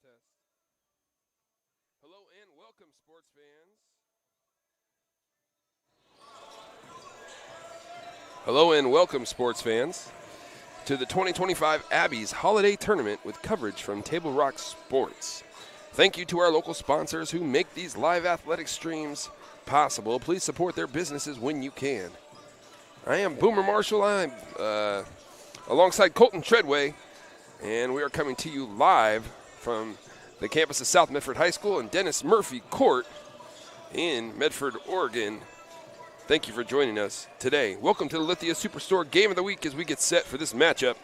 Test. Hello and welcome, sports fans. Hello and welcome, sports fans, to the 2025 Abby's Holiday Tournament with coverage from Table Rock Sports. Thank you to our local sponsors who make these live athletic streams possible. Please support their businesses when you can. I am Boomer Marshall. I'm alongside Colton Treadway, and we are coming to you live from the campus of South Medford High School and Dennis Murphy Court in Medford, Oregon. Thank you for joining us today. Welcome to the Lithia Superstore Game of the Week as we get set for this matchup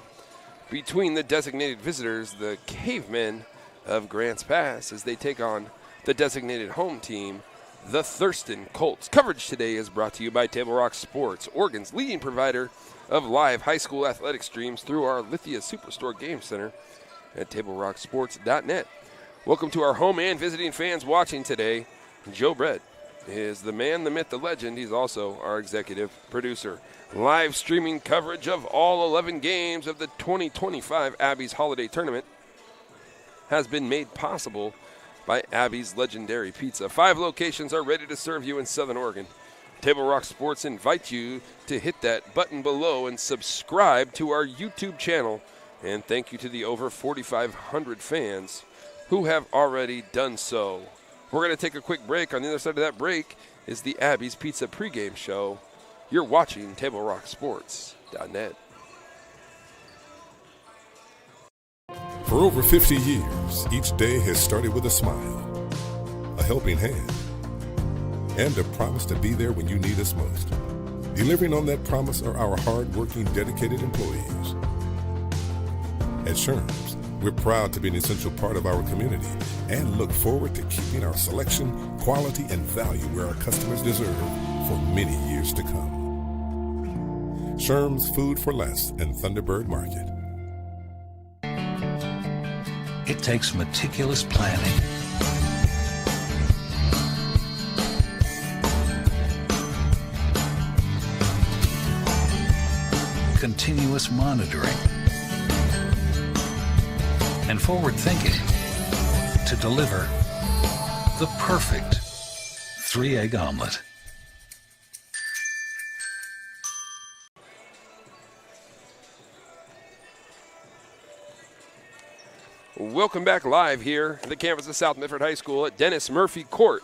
between the designated visitors, the Cavemen of Grants Pass, as they take on the designated home team, the Thurston Colts. Coverage today is brought to you by Table Rock Sports, Oregon's leading provider of live high school athletic streams through our Lithia Superstore Game Center at TableRockSports.net. Welcome to our home and visiting fans watching today. Joe Brett is the man, the myth, the legend. He's also our executive producer. Live streaming coverage of all 11 games of the 2025 Abby's Holiday Tournament has been made possible by Abby's Legendary Pizza. 5 locations are ready to serve you in Southern Oregon. Table Rock Sports invites you to hit that button below and subscribe to our YouTube channel. And thank you to the over 4,500 fans who have already done so. We're going to take a quick break. On the other side of that break is the Abby's Pizza pregame show. You're watching TableRockSports.net. For over 50 years, each day has started with a smile, a helping hand, and a promise to be there when you need us most. Delivering on that promise are our hard-working, dedicated employees. At Sherms, we're proud to be an essential part of our community and look forward to keeping our selection, quality, and value where our customers deserve for many years to come. Sherms Food for Less and Thunderbird Market. It takes meticulous planning, continuous monitoring, and forward thinking to deliver the perfect 3-egg omelet. Welcome back live here at the campus of South Medford High School at Dennis Murphy Court.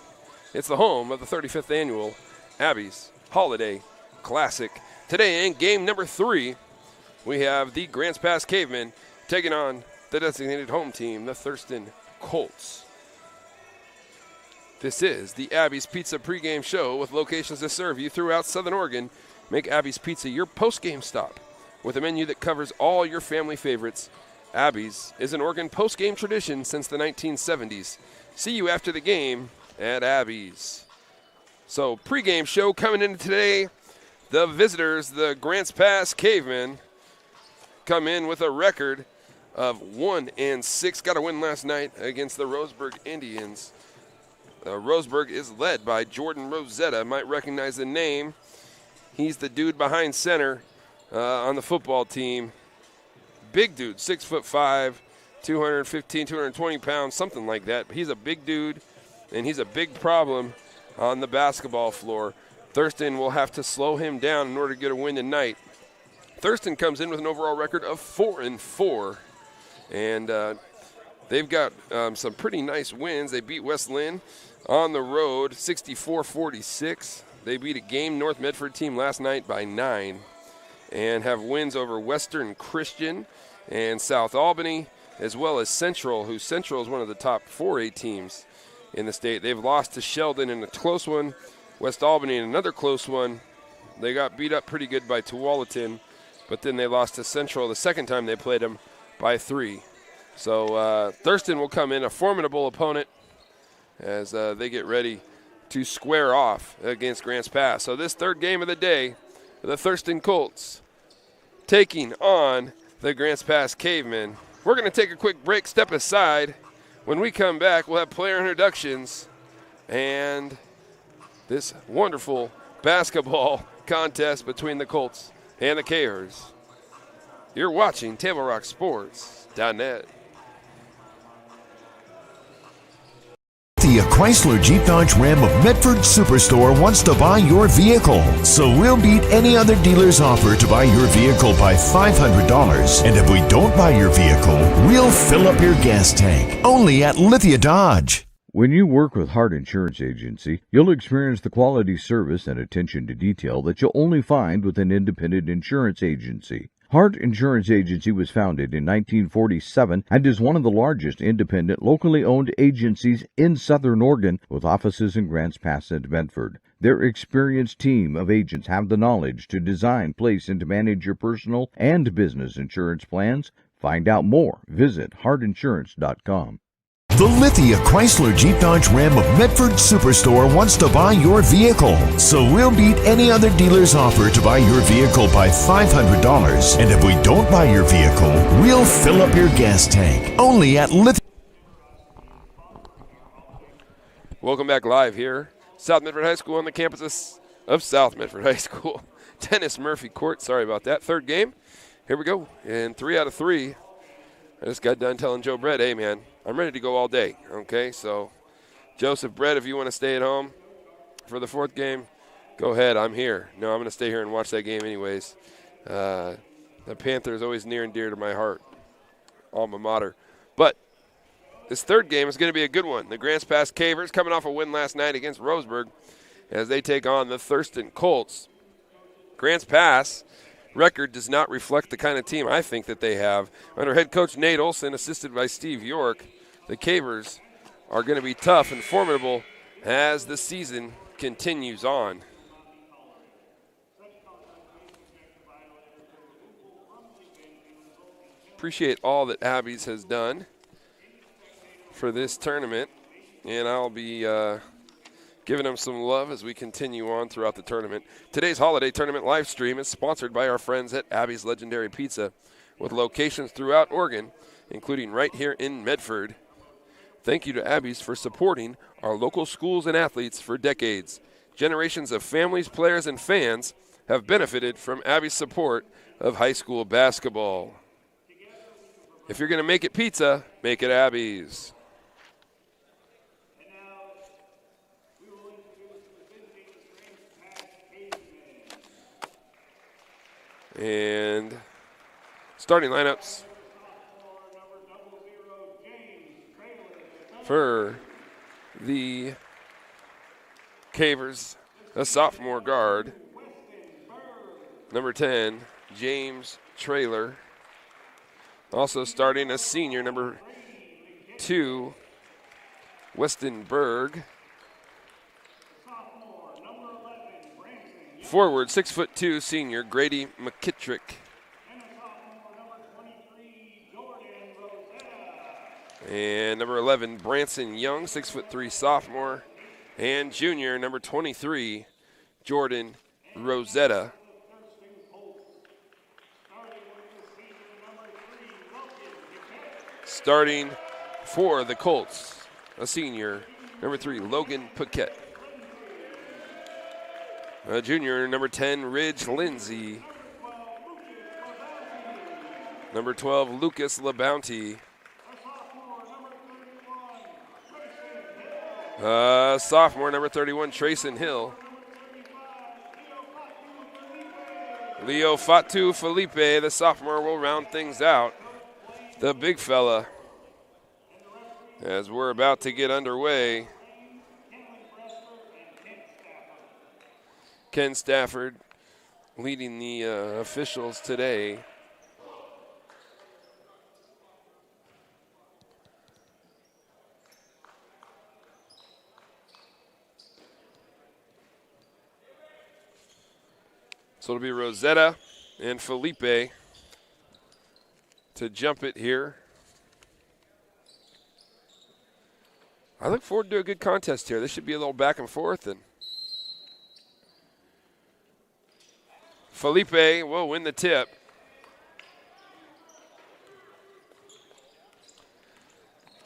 It's the home of the 35th annual Abby's Holiday Classic. Today in game number 3, we have the Grants Pass Cavemen taking on the designated home team, the Thurston Colts. This is the Abby's Pizza pregame show with locations to serve you throughout Southern Oregon. Make Abby's Pizza your postgame stop with a menu that covers all your family favorites. Abby's is an Oregon postgame tradition since the 1970s. See you after the game at Abby's. So pregame show coming in today. The visitors, the Grants Pass Cavemen, come in with a record of 1-6. Got a win last night against the Roseburg Indians. Roseburg is led by Jordan Rosetta. Might recognize the name. He's the dude behind center on the football team. Big dude, 6'5", 215, 220 pounds, something like that. But he's a big dude, and he's a big problem on the basketball floor. Thurston will have to slow him down in order to get a win tonight. Thurston comes in with an overall record of 4-4, and they've got some pretty nice wins. They beat West Lynn on the road, 64-46. They beat a game North Medford team last night by 9, and have wins over Western Christian and South Albany, as well as Central, who Central is one of the top 4A teams in the state. They've lost to Sheldon in a close one, West Albany in another close one. They got beat up pretty good by Tualatin, but then they lost to Central the second time they played them by 3. So Thurston will come in, a formidable opponent, as they get ready to square off against Grants Pass. So this third game of the day, the Thurston Colts taking on the Grants Pass Cavemen. We're going to take a quick break, step aside. When we come back, we'll have player introductions and this wonderful basketball contest between the Colts and the Kers. You're watching TableRockSports.net. Chrysler Jeep Dodge Ram of Medford Superstore wants to buy your vehicle. So we'll beat any other dealer's offer to buy your vehicle by $500. And if we don't buy your vehicle, we'll fill up your gas tank. Only at Lithia Dodge. When you work with Hart Insurance Agency, you'll experience the quality service and attention to detail that you'll only find with an independent insurance agency. Hart Insurance Agency was founded in 1947 and is one of the largest independent, locally owned agencies in Southern Oregon, with offices in Grants Pass and Medford. Their experienced team of agents have the knowledge to design, place, and to manage your personal and business insurance plans. Find out more. Visit hartinsurance.com. The Lithia Chrysler Jeep Dodge Ram of Medford Superstore wants to buy your vehicle. So we'll beat any other dealer's offer to buy your vehicle by $500. And if we don't buy your vehicle, we'll fill up your gas tank. Only at Lithia. Welcome back live here. South Medford High School on the campus of South Medford High School. Dennis Murphy Court, sorry about that. Third game. Here we go. And 3 out of 3. I just got done telling Joe Brett, hey, man, I'm ready to go all day, okay? So, Joseph Brett, if you want to stay at home for the fourth game, go ahead. I'm here. No, I'm going to stay here and watch that game anyways. The Panthers always near and dear to my heart, alma mater. But this third game is going to be a good one. The Grants Pass Cavers coming off a win last night against Roseburg as they take on the Thurston Colts. Grants Pass record does not reflect the kind of team I think that they have. Under head coach Nate Olson, assisted by Steve York, the Cavers are going to be tough and formidable as the season continues on. Appreciate all that Abby's has done for this tournament, and I'll be giving them some love as we continue on throughout the tournament. Today's holiday tournament live stream is sponsored by our friends at Abby's Legendary Pizza, with locations throughout Oregon, including right here in Medford. Thank you to Abby's for supporting our local schools and athletes for decades. Generations of families, players, and fans have benefited from Abby's support of high school basketball. If you're going to make it pizza, make it Abby's. And starting lineups for the Cavers, a sophomore guard, number 10, James Traylor. Also starting a senior, number 2, Weston Berg. Forward, 6'2", senior, Grady McKittrick. And number 11, Branson Young, 6'3", sophomore. And junior, number 23, Jordan Rosetta. Starting for the Colts, a senior, number 3, Logan Paquette. Junior, number 10, Ridge Lindsay. Number 12, Lucas LaBounty. Sophomore, number 31, Trayson Hill. Leo Fatu Felipe, the sophomore, will round things out. The big fella, as we're about to get underway. Ken Stafford leading the officials today. So it'll be Rosetta and Felipe to jump it here. I look forward to a good contest here. This should be a little back and forth, and Felipe will win the tip.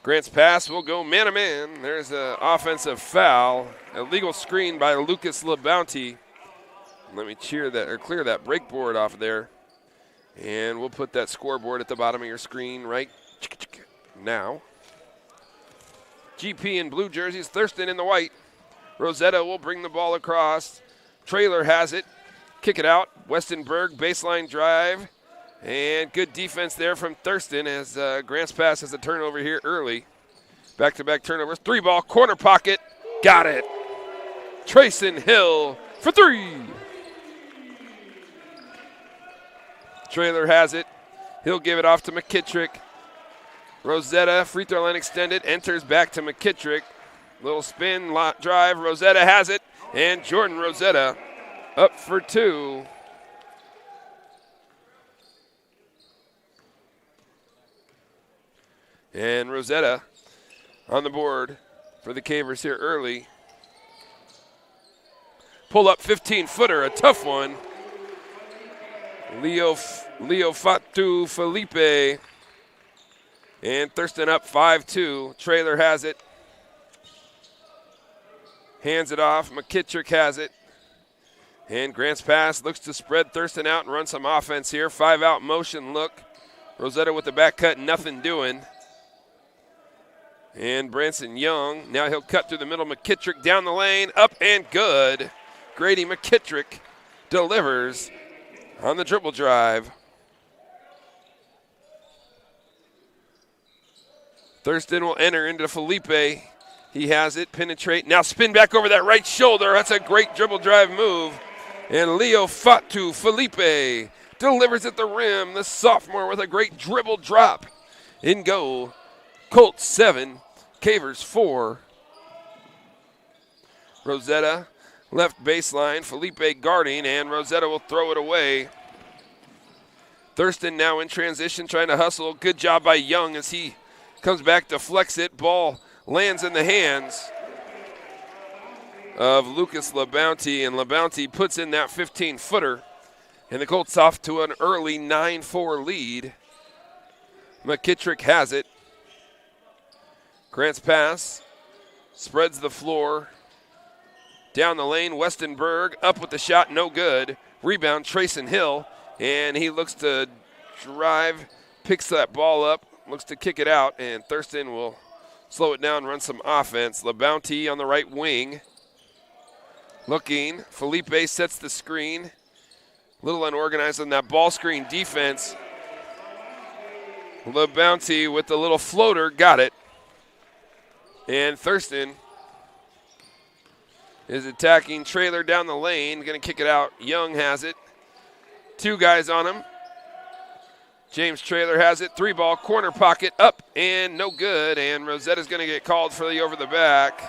Grants Pass will go man-to-man. There's an offensive foul. Illegal screen by Lucas LaBounty. Let me clear that break board off of there. And we'll put that scoreboard at the bottom of your screen right now. GP in blue jerseys, Thurston in the white. Rosetta will bring the ball across. Trailer has it. Kick it out. Westenberg, baseline drive. And good defense there from Thurston as Grants Pass has a turnover here early. Back-to-back turnovers. 3-ball, corner pocket. Got it. Trayson Hill for 3. Trailer has it. He'll give it off to McKittrick. Rosetta, free throw line extended, enters back to McKittrick. Little spin, drive. Rosetta has it. And Jordan Rosetta up for 2. And Rosetta on the board for the Cavers here early. Pull up 15-footer, a tough one. Leo Fatu Felipe. And Thurston up 5-2. Trailer has it. Hands it off. McKittrick has it. And Grants Pass looks to spread Thurston out and run some offense here. 5-out motion look. Rosetta with the back cut, nothing doing. And Branson Young, now he'll cut through the middle. McKittrick down the lane, up and good. Grady McKittrick delivers on the dribble drive. Thurston will enter into Felipe. He has it, penetrate. Now spin back over that right shoulder. That's a great dribble drive move. And Leo Fatu Felipe delivers at the rim. The sophomore with a great dribble drop. In goal. Colts 7, Cavers 4. Rosetta, left baseline, Felipe guarding, and Rosetta will throw it away. Thurston now in transition, trying to hustle. Good job by Young as he comes back to flex it. Ball lands in the hands of Lucas LaBounty, and LaBounty puts in that 15-footer. And the Colts off to an early 9-4 lead. McKittrick has it. Grants Pass, spreads the floor. Down the lane, Westenberg up with the shot, no good. Rebound, Trayson Hill, and he looks to drive, picks that ball up, looks to kick it out, and Thurston will slow it down, run some offense. LaBounty on the right wing. Looking, Felipe sets the screen. A little unorganized on that ball screen defense. LaBounty with the little floater, got it. And Thurston is attacking. Trailer down the lane, going to kick it out. Young has it. 2 guys on him. James Trailer has it. 3-ball, corner pocket, up and no good. And Rosetta's going to get called for the over the back.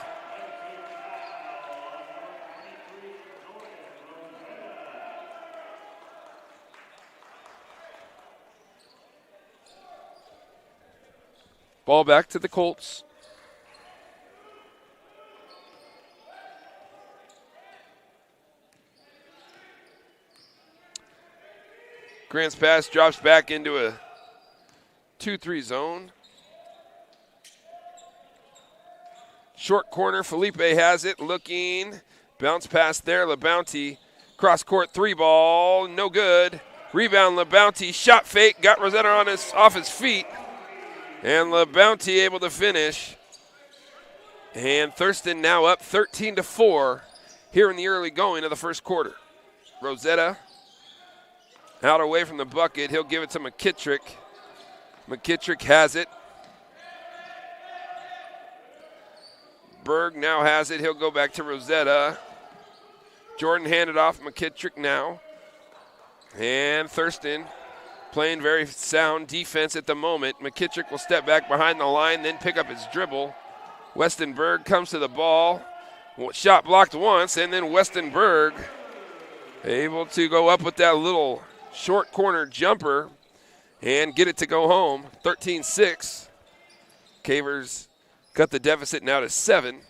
Ball back to the Colts. Grants Pass drops back into a 2-3 zone. Short corner, Felipe has it, looking. Bounce pass there, LaBounty. Cross court 3-ball, no good. Rebound, LaBounty, shot fake, got Rosetta off his feet. And LaBounty able to finish. And Thurston now up 13-4 here in the early going of the first quarter. Rosetta out away from the bucket. He'll give it to McKittrick. McKittrick has it. Berg now has it. He'll go back to Rosetta. Jordan handed off McKittrick now. And Thurston playing very sound defense at the moment. McKittrick will step back behind the line, then pick up his dribble. Westenberg comes to the ball. Shot blocked once, and then Westenberg able to go up with that little short corner jumper and get it to go home. 13-6. Cavers cut the deficit now to 7.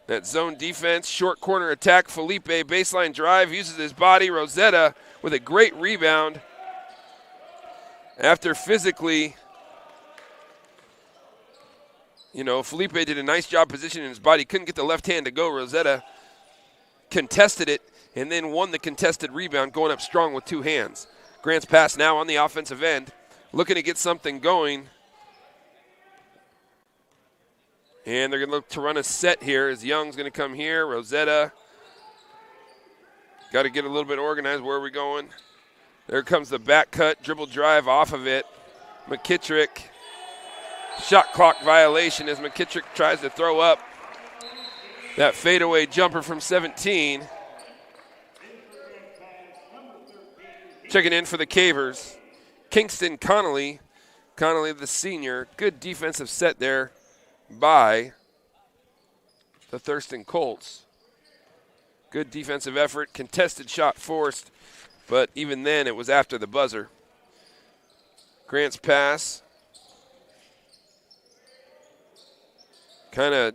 That zone defense, short corner attack. Felipe, baseline drive, uses his body. Rosetta with a great rebound. After physically, Felipe did a nice job positioning his body. Couldn't get the left hand to go. Rosetta contested it and then won the contested rebound, going up strong with 2 hands. Grants Pass now on the offensive end, looking to get something going And they're going to look to run a set here as Young's going to come here. Rosetta. Got to get a little bit organized. Where are we going? There comes the back cut, dribble drive off of it. McKittrick. Shot clock violation as McKittrick tries to throw up that fadeaway jumper from 17. Checking in for the Cavers. Kingston Connolly. Connolly, the senior. Good defensive set there by the Thurston Colts. Good defensive effort. Contested shot forced, but even then it was after the buzzer. Grant's pass. Kind of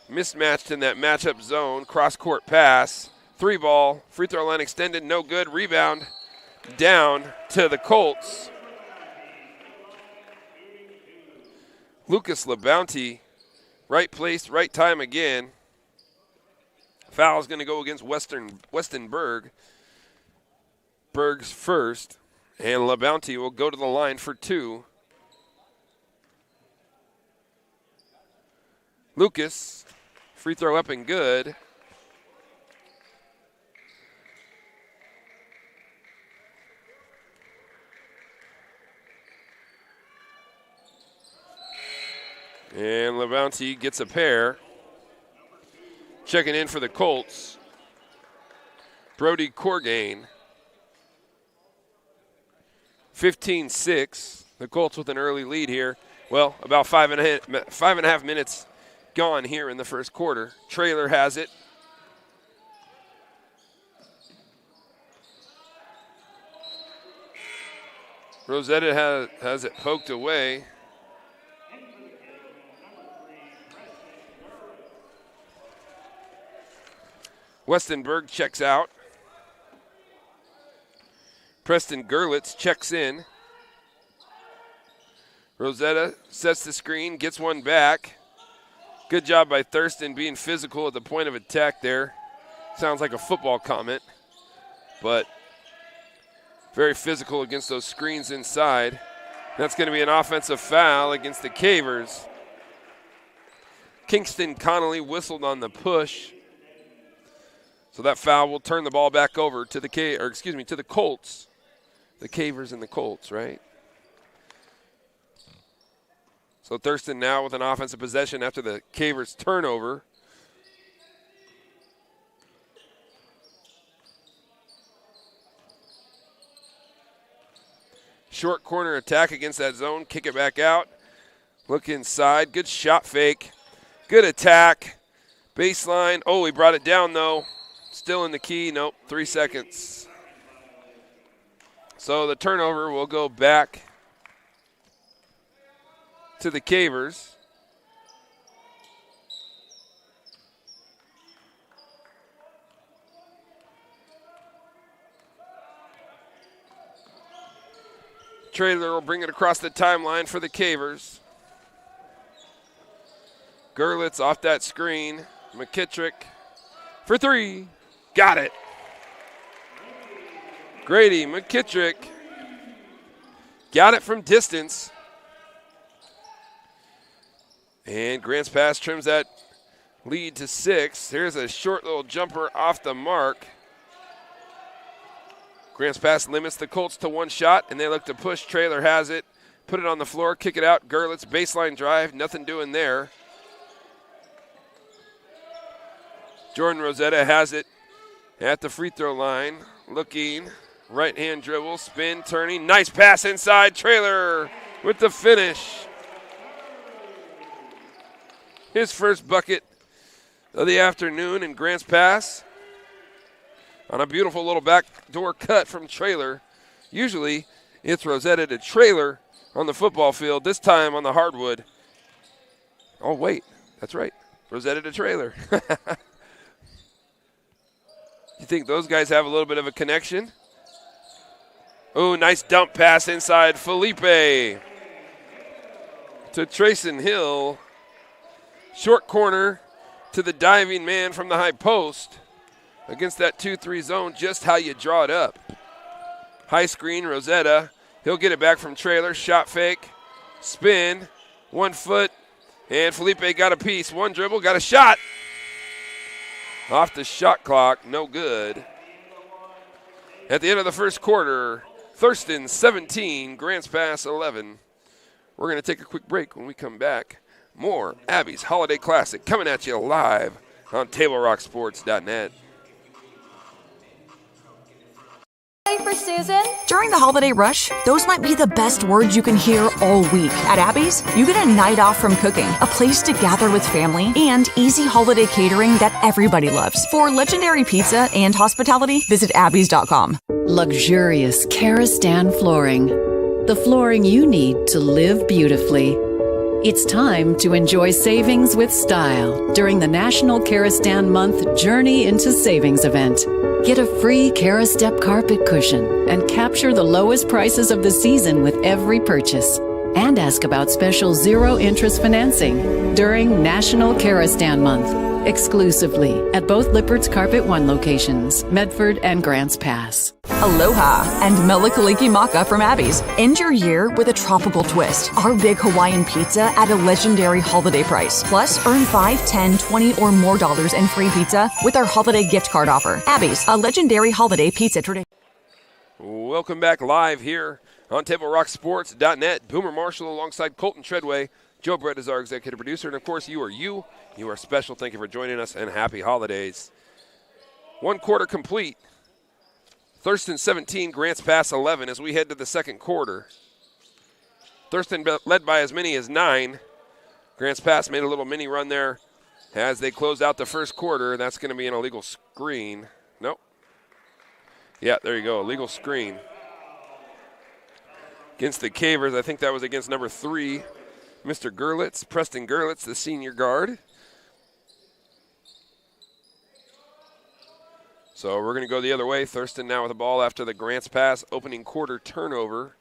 mismatched in that matchup zone. Cross-court pass. 3-ball. Free throw line extended. No good. Rebound down to the Colts. Lucas LaBounty, right place, right time again. Foul's going to go against Weston Berg. Berg's first, and LaBounty will go to the line for 2. Lucas, free throw up and good. And LaBounty gets a pair. Checking in for the Colts, Brody Corgain. 15-6. The Colts with an early lead here. Well, about 5.5 minutes gone here in the first quarter. Traylor has it. Rosetta has it poked away. Westenberg checks out. Preston Gerlitz checks in. Rosetta sets the screen, gets one back. Good job by Thurston being physical at the point of attack there. Sounds like a football comment, but very physical against those screens inside. That's going to be an offensive foul against the Cavers. Kingston Connolly whistled on the push. So that foul will turn the ball back over to the to the Colts. The Cavers and the Colts, right? So Thurston now with an offensive possession after the Cavers turnover. Short corner attack against that zone. Kick it back out. Look inside. Good shot fake. Good attack. Baseline. Oh, he brought it down though. Still in the key. Nope. 3 seconds. So the turnover will go back to the Cavers. Traylor will bring it across the timeline for the Cavers. Gerlitz off that screen. McKittrick for 3. Got it. Grady McKittrick got it from distance. And Grant's pass trims that lead to 6. Here's a short little jumper off the mark. Grant's pass limits the Colts to 1 shot, and they look to push. Traylor has it. Put it on the floor, kick it out. Gerlitz, baseline drive, nothing doing there. Jordan Rosetta has it at the free throw line. Looking, right-hand dribble, spin, turning. Nice pass inside. Traylor with the finish. His first bucket of the afternoon in Grant's pass. On a beautiful little backdoor cut from Traylor. Usually it's Rosetta to Traylor on the football field. This time on the hardwood. Oh, wait. That's right. Rosetta to Traylor. You think those guys have a little bit of a connection? Oh, nice dump pass inside. Felipe to Trayson Hill. Short corner to the diving man from the high post. Against that 2-3 zone, just how you draw it up. High screen, Rosetta. He'll get it back from Traylor. Shot fake. Spin. 1 foot. And Felipe got a piece. One dribble, got a shot. Off the shot clock, no good. At the end of the first quarter, Thurston 17, Grants Pass 11. We're going to take a quick break. When we come back, more Abby's Holiday Classic coming at you live on TableRockSports.net. For Susan. During the holiday rush, those might be the best words you can hear all week. At Abby's, you get a night off from cooking, a place to gather with family, and easy holiday catering that everybody loves. For legendary pizza and hospitality, visit abbys.com. Luxurious Karastan flooring. The flooring you need to live beautifully. It's time to enjoy savings with style during the National Karastan Month Journey into Savings event. Get a free Karastep carpet cushion and capture the lowest prices of the season with every purchase. And ask about special zero-interest financing during National Karastan Month, exclusively at both Lippert's Carpet One locations, Medford and Grants Pass. Aloha and Melikaliki Maka from Abby's. End your year with a tropical twist. Our big Hawaiian pizza at a legendary holiday price. Plus, earn $5, $10, $20 or more in free pizza with our holiday gift card offer. Abby's, a legendary holiday pizza tradition. Welcome back live here on TableRockSports.net. Boomer Marshall alongside Colton Treadway. Joe Brett is our executive producer. And, of course, you are special. Thank you for joining us, and happy holidays. One quarter complete. Thurston 17, Grants Pass 11 as we head to the second quarter. Thurston led by as many as 9. Grants Pass made a little mini run there as they closed out the first quarter. That's going to be an illegal screen. Nope. Yeah, there you go, illegal screen. Against the Cavers, I think that was against number 3, Mr. Gerlitz, Preston Gerlitz, the senior guard. So we're going to go the other way. Thurston now with the ball after the Grants Pass opening quarter turnover.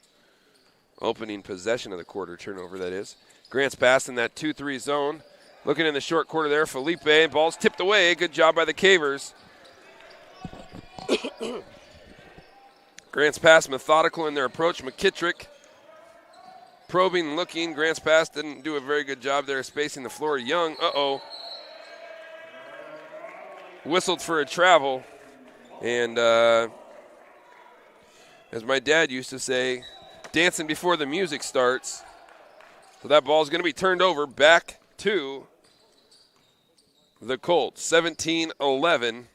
Opening possession of the quarter turnover, that is. Grants Pass in that 2-3 zone. Looking in the short quarter there, Felipe. Ball's tipped away. Good job by the Cavers. Grants Pass methodical in their approach. McKittrick probing, looking. Grants Pass didn't do a very good job there spacing the floor. Young, whistled for a travel. And as my dad used to say, dancing before the music starts. So that ball is going to be turned over back to the Colts, 17-11.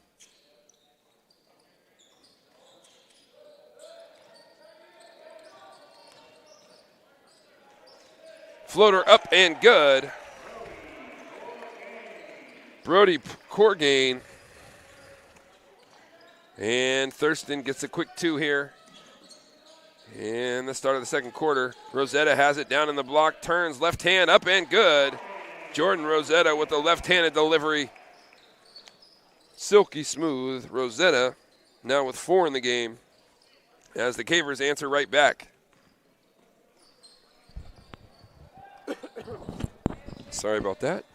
Floater up and good. Brody Corgain. And Thurston gets a quick 2 here. And the start of the second quarter. Rosetta has it down in the block, turns left hand up and good. Jordan Rosetta with the left-handed delivery. Silky smooth. Rosetta now with 4 in the game as the Cavers answer right back. Sorry about that.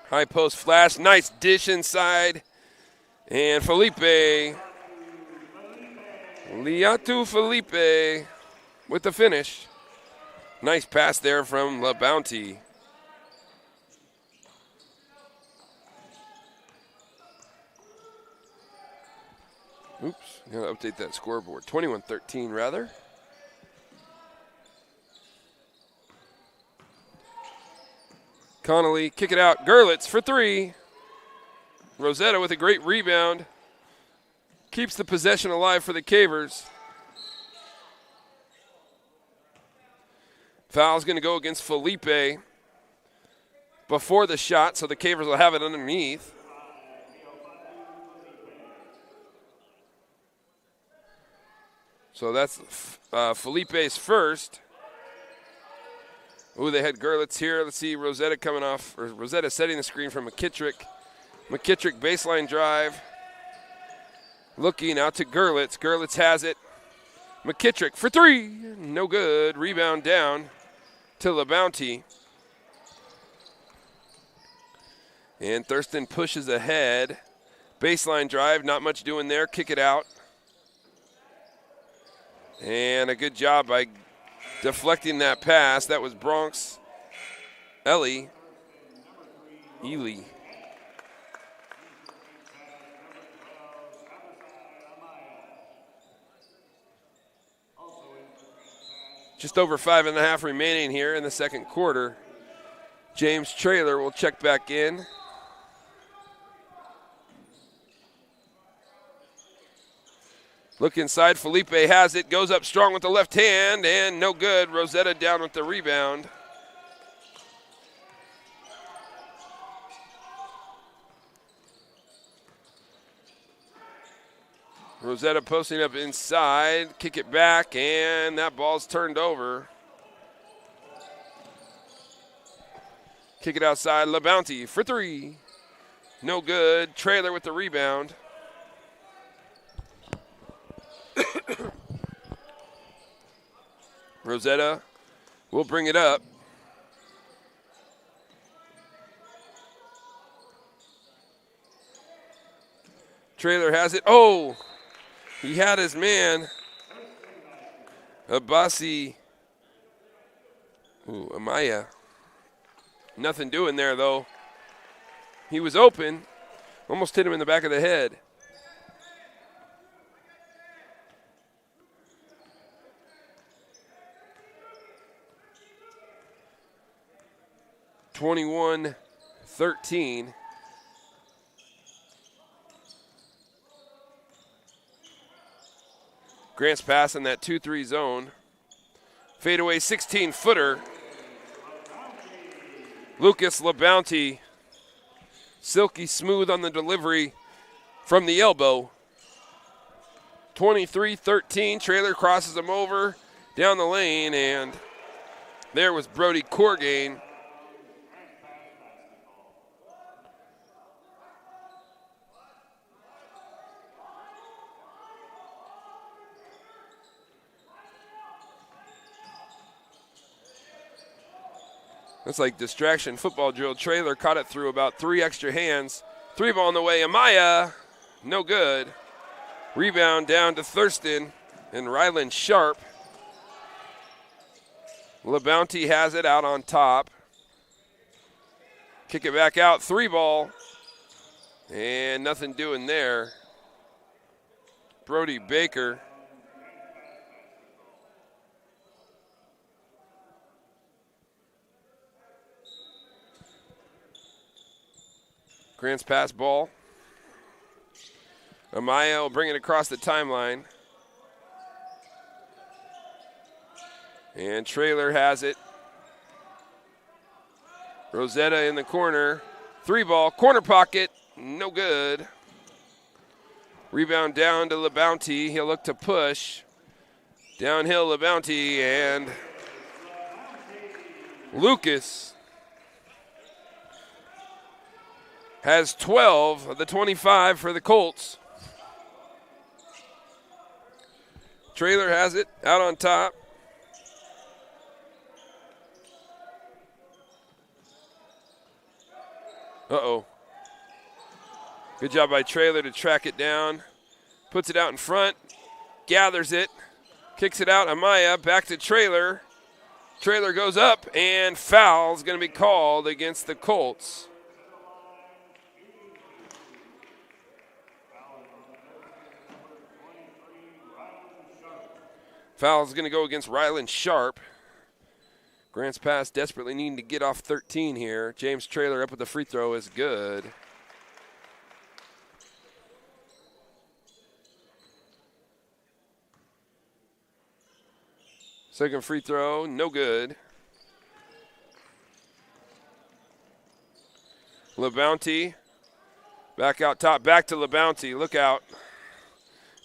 High post flash, nice dish inside. And Liatu Felipe with the finish. Nice pass there from La Bounty. Oops, gotta update that scoreboard. 21-13 rather. Connolly, kick it out. Gerlitz for 3. Rosetta with a great rebound. Keeps the possession alive for the Cavers. Foul's going to go against Felipe before the shot, so the Cavers will have it underneath. So that's Felipe's first. Ooh, they had Gerlitz here. Let's see Rosetta coming off, or Rosetta setting the screen from McKittrick. McKittrick baseline drive. Looking out to Gerlitz. Gerlitz has it. McKittrick for 3. No good. Rebound down to La Bounty. And Thurston pushes ahead. Baseline drive. Not much doing there. Kick it out. And a good job by deflecting that pass. That was Bronx Ely. Just over 5.5 remaining here in the second quarter. James Traylor will check back in. Look inside, Felipe has it, goes up strong with the left hand, and no good. Rosetta down with the rebound. Rosetta posting up inside, kick it back, and that ball's turned over. Kick it outside, LaBounty for three. No good. Traylor with the rebound. Rosetta will bring it up. Traylor has it. Oh, he had his man. Abasi. Ooh, Amaya. Nothing doing there, though. He was open. Almost hit him in the back of the head. (21-13). Grant's pass in that 2-3 zone. Fadeaway 16-footer. Lucas LaBounty. Silky smooth on the delivery from the elbow. 23-13. Traylor crosses him over down the lane, and there was Brody Corgain. That's like distraction football drill. Traylor caught it through about 3 extra hands. 3 ball on the way. Amaya, no good. Rebound down to Thurston and Ryland Sharp. LaBounty has it out on top. Kick it back out. 3 ball. And nothing doing there. Brody Baker. Grant's pass ball. Amaya will bring it across the timeline. And Traylor has it. Rosetta in the corner. 3 ball, corner pocket, no good. Rebound down to LaBounty. He'll look to push. Downhill LaBounty, and Lucas has 12 of the 25 for the Colts. Traylor has it out on top. Uh-oh. Good job by Traylor to track it down. Puts it out in front. Gathers it. Kicks it out. Amaya back to Traylor. Traylor goes up, and foul's going to be called against the Colts. Foul's going to go against Ryland Sharp. Grant's pass desperately needing to get off 13 here. James Traylor up with the free throw is good. Second free throw, no good. LaBounty back out top, back to LaBounty. Look out.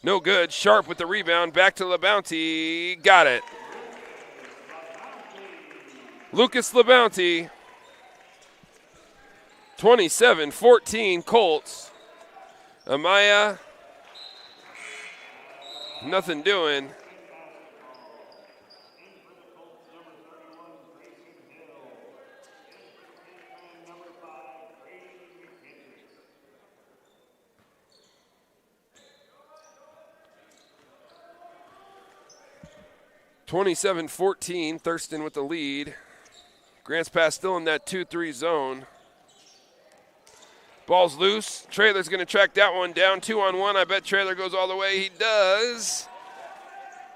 No good. Sharp with the rebound. Back to LaBounty. Got it. Lucas LaBounty. 27-14 Colts. Amaya. Nothing doing. (27-14), Thurston with the lead. Grants Pass still in that 2-3 zone. Ball's loose. Traylor's going to track that one down. 2-on-1. I bet Traylor goes all the way. He does.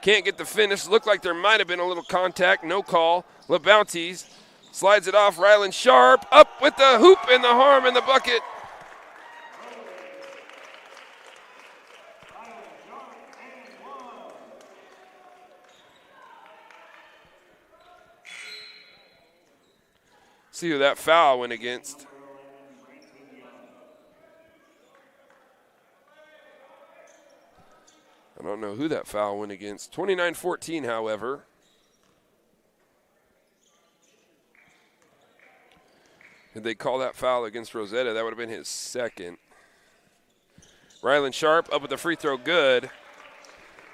Can't get the finish. Looked like there might have been a little contact. No call. LeBounties slides it off. Rylan Sharp up with the hoop and the harm and the bucket. See who that foul went against. I don't know who that foul went against. 29-14, however. Did they call that foul against Rosetta? That would have been his second. Rylan Sharp up with the free throw, good.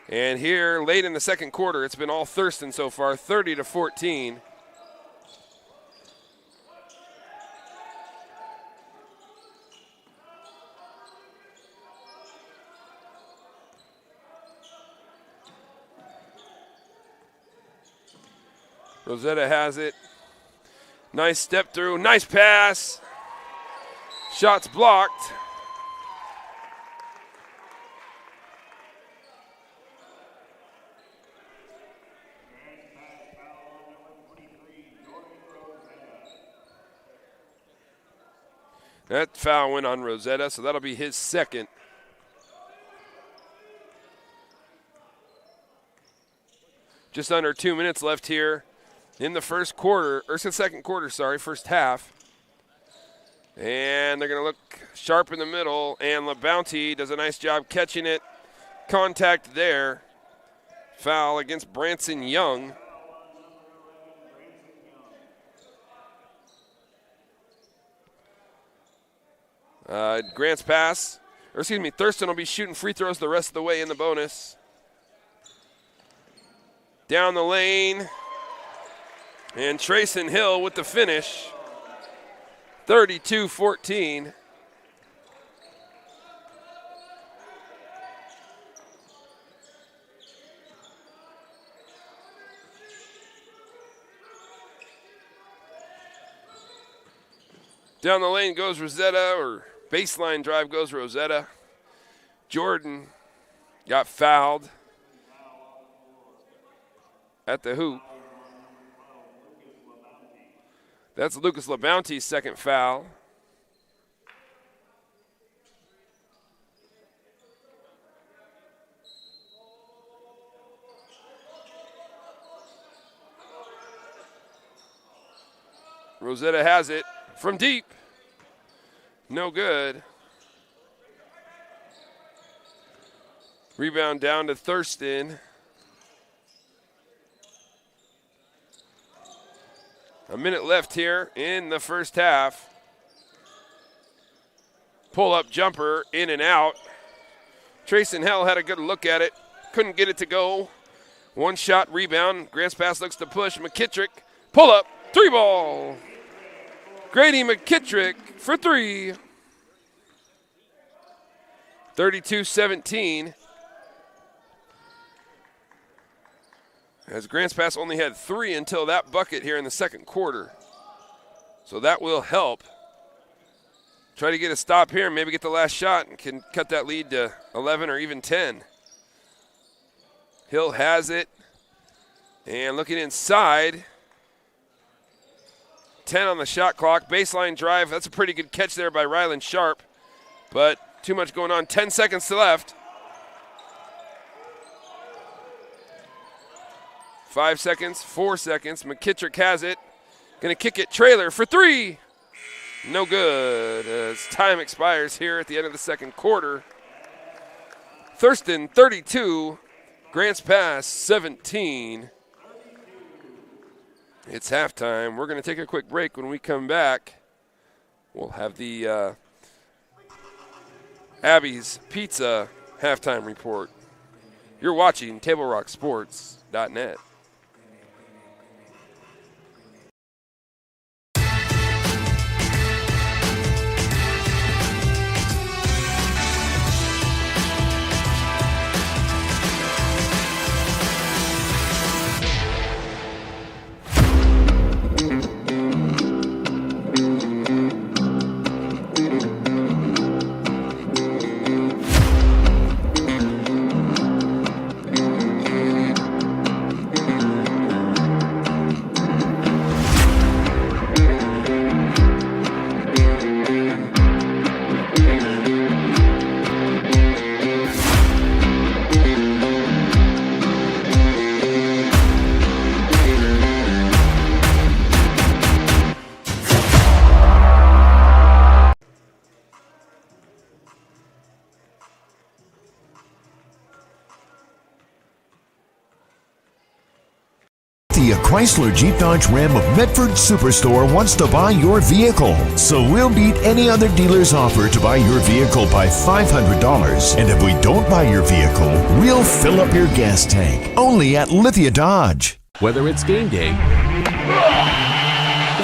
And here, late in the second quarter, it's been all Thurston so far, 30-14. Rosetta has it. Nice step through, nice pass. Shots blocked. That foul went on Rosetta, so that'll be his second. Just under 2 minutes left here in the first half. And they're going to look sharp in the middle, and LeBounty does a nice job catching it. Contact there. Foul against Branson Young. Grant's pass, Thurston will be shooting free throws the rest of the way in the bonus. Down the lane, and Trayson Hill with the finish, 32-14. Down the lane goes Rosetta, or baseline drive goes Rosetta. Jordan got fouled at the hoop. That's Lucas LeBounty's second foul. Rosetta has it from deep. No good. Rebound down to Thurston. A minute left here in the first half. Pull-up jumper, in and out. Trayson Hill had a good look at it. Couldn't get it to go. One shot rebound. Grants Pass looks to push. McKittrick, pull-up, three ball. Grady McKittrick for three. 32-17. As Grants Pass only had three until that bucket here in the second quarter. So that will help. Try to get a stop here and maybe get the last shot and can cut that lead to 11 or even 10. Hill has it. And looking inside. 10 on the shot clock. Baseline drive. That's a pretty good catch there by Rylan Sharp. But too much going on. 10 seconds left. 5 seconds, 4 seconds. McKittrick has it. Going to kick it. Traylor for three. No good as time expires here at the end of the second quarter. Thurston 32, Grants Pass 17. It's halftime. We're going to take a quick break. When we come back, we'll have the Abby's Pizza halftime report. You're watching TableRockSports.net. Lithia Chrysler Jeep Dodge Ram of Medford Superstore wants to buy your vehicle. So we'll beat any other dealer's offer to buy your vehicle by $500. And if we don't buy your vehicle, we'll fill up your gas tank. Only at Lithia Dodge. Whether it's game day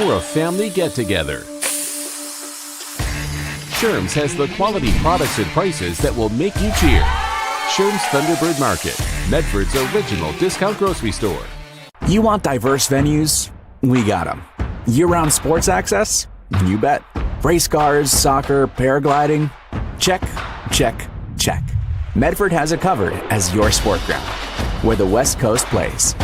or a family get-together, Sherm's has the quality products and prices that will make you cheer. Sherm's Thunderbird Market, Medford's original discount grocery store. You want diverse venues? We got them. Year-round sports access? You bet. Race cars, soccer, paragliding? Check, check, check. Medford has it covered as your sport ground, where the West Coast plays.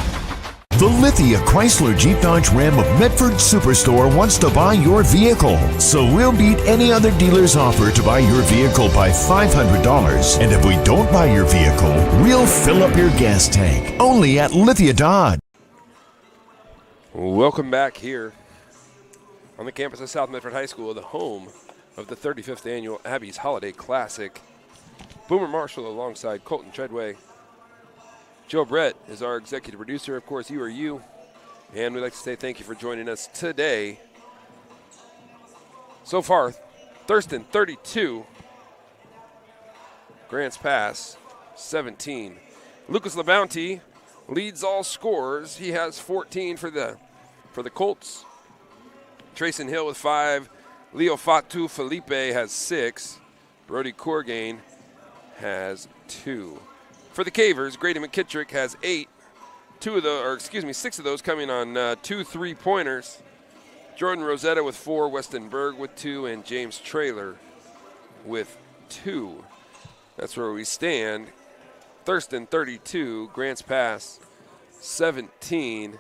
The Lithia Chrysler Jeep Dodge Ram of Medford Superstore wants to buy your vehicle. So we'll beat any other dealer's offer to buy your vehicle by $500. And if we don't buy your vehicle, we'll fill up your gas tank. Only at Lithia Dodge. Welcome back here on the campus of South Medford High School, the home of the 35th annual Abby's Holiday Classic. Boomer Marshall alongside Colton Treadway. Joe Brett is our executive producer. Of course, you are you. And we'd like to say thank you for joining us today. So far, Thurston 32, Grants Pass 17. Lucas LeBounty leads all scorers. He has 14 for the Colts. Trayson Hill with 5. Leo Fatu Felipe has 6. Brody Corgain has 2. For the Cavers, Grady McKittrick has 8. 6 of those coming on 2 3-pointers. Jordan Rosetta with 4, Weston Berg with 2, and James Traylor with 2. That's where we stand. Thurston 32, Grants Pass 17.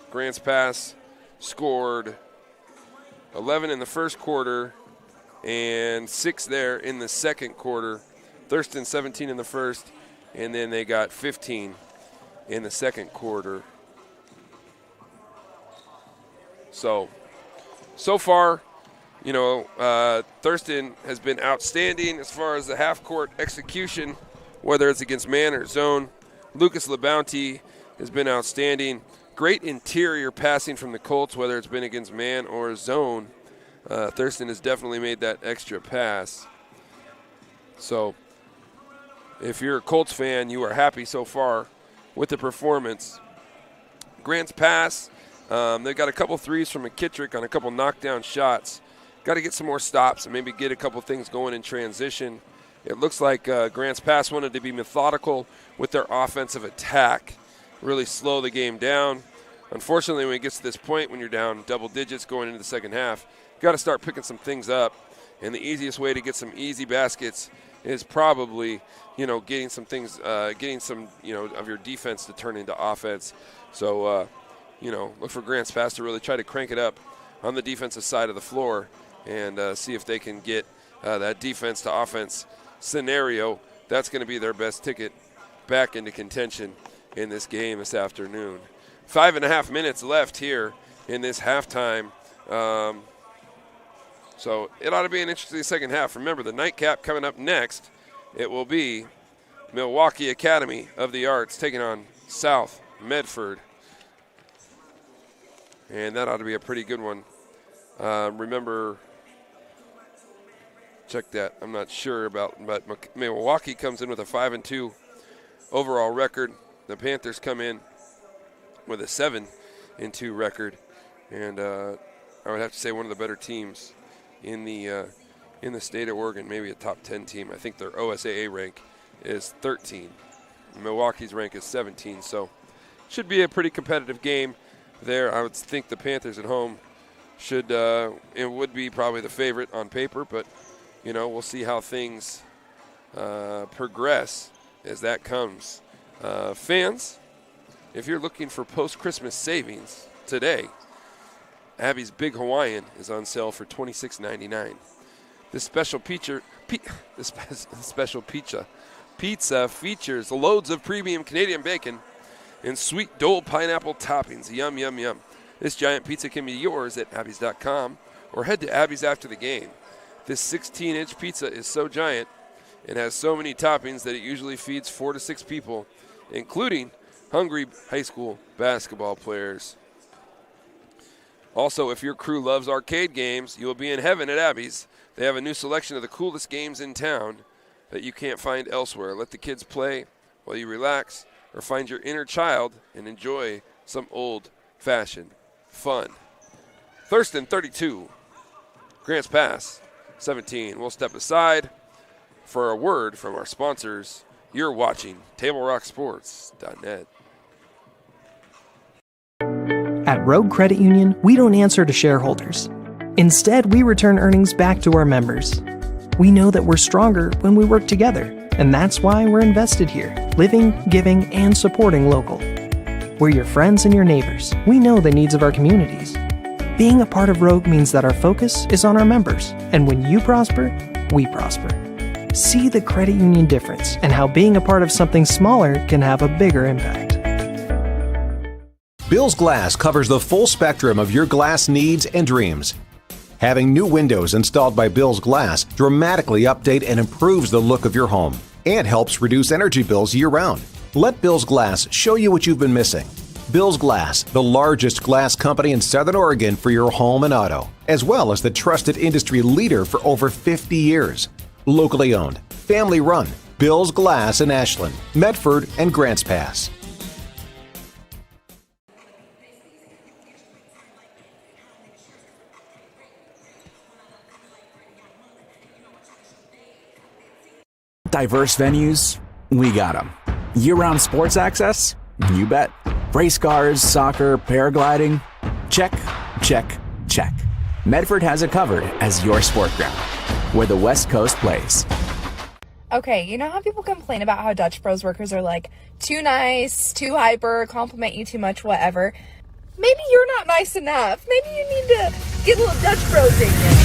Grants Pass scored 11 in the first quarter and 6 there in the second quarter. Thurston 17 in the first, and then they got 15 in the second quarter. So far, Thurston has been outstanding as far as the half-court execution, whether it's against man or zone. Lucas LeBounty has been outstanding. Great interior passing from the Colts, whether it's been against man or zone. Thurston has definitely made that extra pass. So if you're a Colts fan, you are happy so far with the performance. Grants Pass, they've got a couple threes from McKittrick on a couple knockdown shots. Got to get some more stops and maybe get a couple things going in transition. It looks like Grants Pass wanted to be methodical with their offensive attack, really slow the game down. Unfortunately, when it gets to this point, when you're down double digits going into the second half, got to start picking some things up, and the easiest way to get some easy baskets is probably, getting some things, of your defense to turn into offense. So, look for Grants Pass to really try to crank it up on the defensive side of the floor and see if they can get that defense to offense scenario. That's going to be their best ticket back into contention in this game this afternoon. 5.5 minutes left here in this halftime. So it ought to be an interesting second half. Remember, the nightcap coming up next, it will be Milwaukee Academy of the Arts taking on South Medford. And that ought to be a pretty good one. Remember, check that. I'm not sure about, but Milwaukee comes in with a 5-2 overall record. The Panthers come in with a 7-2 record. And I would have to say one of the better teams in the state of Oregon, maybe a top 10 team. I think their OSAA rank is 13. Milwaukee's rank is 17, so should be a pretty competitive game there. I would think the Panthers at home would be probably the favorite on paper, but we'll see how things progress as that comes. Fans, if you're looking for post-Christmas savings today, Abby's Big Hawaiian is on sale for $26.99. This special pizza features loads of premium Canadian bacon and sweet Dole pineapple toppings. Yum, yum, yum. This giant pizza can be yours at abbeys.com or head to Abby's after the game. This 16-inch pizza is so giant and has so many toppings that it usually feeds 4 to 6 people, including hungry high school basketball players. Also, if your crew loves arcade games, you will be in heaven at Abby's. They have a new selection of the coolest games in town that you can't find elsewhere. Let the kids play while you relax, or find your inner child and enjoy some old-fashioned fun. Thurston 32, Grants Pass 17. We'll step aside for a word from our sponsors. You're watching TableRockSports.net. At Rogue Credit Union, we don't answer to shareholders. Instead, we return earnings back to our members. We know that we're stronger when we work together, and that's why we're invested here, living, giving, and supporting local. We're your friends and your neighbors. We know the needs of our communities. Being a part of Rogue means that our focus is on our members, and when you prosper, we prosper. See the credit union difference and how being a part of something smaller can have a bigger impact. Bill's Glass covers the full spectrum of your glass needs and dreams. Having new windows installed by Bill's Glass dramatically update and improves the look of your home and helps reduce energy bills year-round. Let Bill's Glass show you what you've been missing. Bill's Glass, the largest glass company in Southern Oregon for your home and auto, as well as the trusted industry leader for over 50 years. Locally owned, family run, Bill's Glass in Ashland, Medford, and Grants Pass. Diverse venues? We got them. Year-round sports access? You bet. Race cars, soccer, paragliding? Check, check, check. Medford has it covered as your sport ground, where the West Coast plays. Okay, you know how people complain about how Dutch Bros workers are like too nice, too hyper, compliment you too much, whatever? Maybe you're not nice enough. Maybe you need to get a little Dutch Bros in you.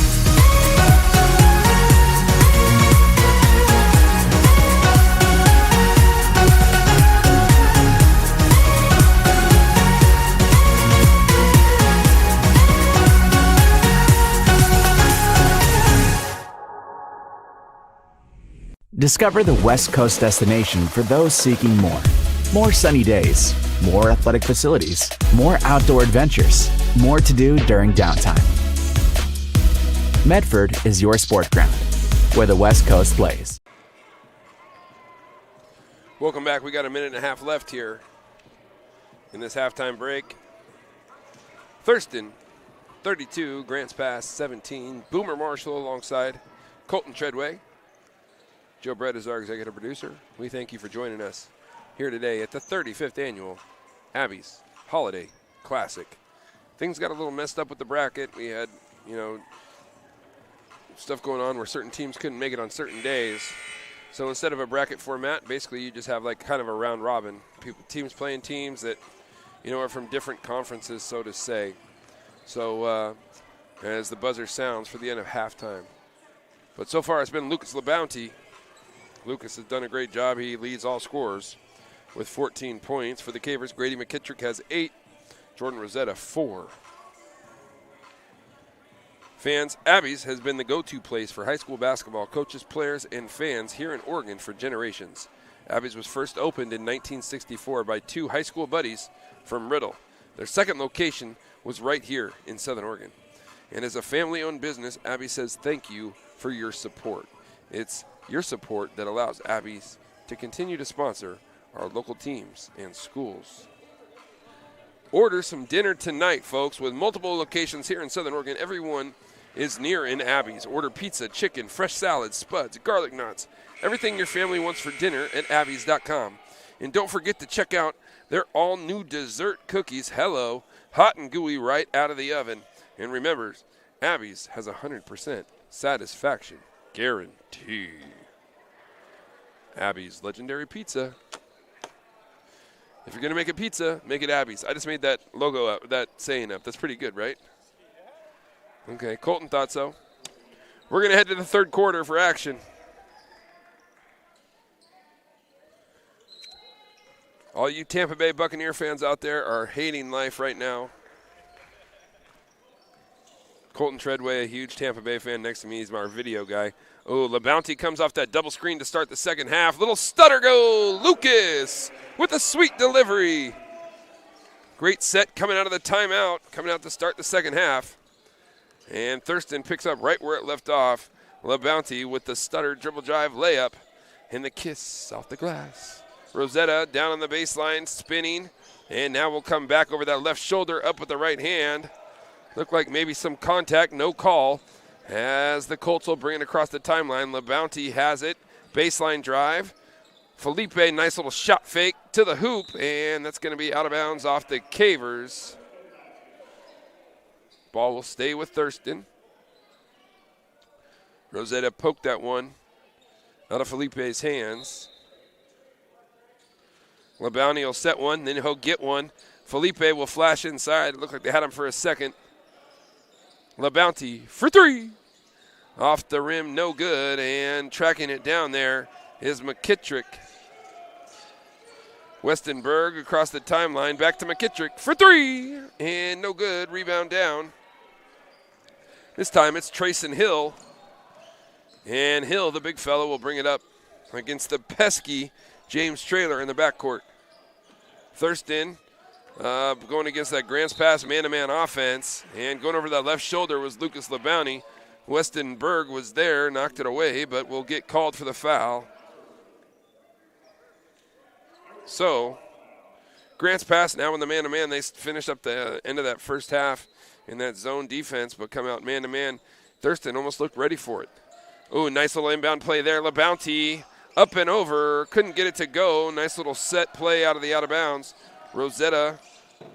Discover the West Coast destination for those seeking more. More sunny days, more athletic facilities, more outdoor adventures, more to do during downtime. Medford is your sport ground, where the West Coast plays. Welcome back. We got a minute and a half left here in this halftime break. Thurston 32, Grants Pass 17. Boomer Marshall alongside Colton Treadway. Joe Brett is our executive producer. We thank you for joining us here today at the 35th annual Abby's Holiday Classic. Things got a little messed up with the bracket. We had, stuff going on where certain teams couldn't make it on certain days. So instead of a bracket format, basically you just have like kind of a round robin. Teams playing teams that, are from different conferences, so to say. So as the buzzer sounds for the end of halftime. But so far it's been Lucas LaBounty. Lucas has done a great job. He leads all scorers with 14 points. For the Cavers, Grady McKittrick has 8. Jordan Rosetta, 4. Fans, Abby's has been the go-to place for high school basketball coaches, players, and fans here in Oregon for generations. Abby's was first opened in 1964 by 2 high school buddies from Riddle. Their second location was right here in Southern Oregon. And as a family-owned business, Abby says thank you for your support. It's your support that allows Abby's to continue to sponsor our local teams and schools. Order some dinner tonight, folks, with multiple locations here in Southern Oregon. Everyone is near in Abby's. Order pizza, chicken, fresh salads, spuds, garlic knots, everything your family wants for dinner at abby's.com. And don't forget to check out their all-new dessert cookies. Hello, hot and gooey right out of the oven. And remember, Abby's has 100% satisfaction guarantee. Abby's legendary pizza. If you're going to make a pizza, make it Abby's. I just made that logo up, that saying up. That's pretty good, right? Okay, Colton thought so. We're going to head to the third quarter for action. All you Tampa Bay Buccaneer fans out there are hating life right now. Colton Treadway, a huge Tampa Bay fan next to me. He's my video guy. Oh, LeBounty comes off that double screen to start the second half. Little stutter goal. Lucas with a sweet delivery. Great set coming out of the timeout, coming out to start the second half. And Thurston picks up right where it left off. LeBounty with the stutter dribble drive layup and the kiss off the glass. Rosetta down on the baseline, spinning. And now we'll come back over that left shoulder, up with the right hand. Looked like maybe some contact, no call. As the Colts will bring it across the timeline. LeBounty has it, baseline drive. Felipe, nice little shot fake to the hoop, and that's going to be out of bounds off the Cavers. Ball will stay with Thurston. Rosetta poked that one out of Felipe's hands. LeBounty will set one, then he'll get one. Felipe will flash inside. It looked like they had him for a second. LeBounty for three. Off the rim, no good, and tracking it down there is McKittrick. Westenberg across the timeline, back to McKittrick for three, and no good, rebound down. This time it's Trayson Hill, and Hill, the big fellow, will bring it up against the pesky James Traylor in the backcourt. Thurston going against that Grants Pass man-to-man offense, and going over that left shoulder was Lucas LeBounty. Westenberg was there, knocked it away, but will get called for the foul. So, Grants Pass now in the man-to-man. They finish up the end of that first half in that zone defense, but come out man-to-man. Thurston almost looked ready for it. Oh, nice little inbound play there. LeBounty up and over, couldn't get it to go. Nice little set play out of the out-of-bounds. Rosetta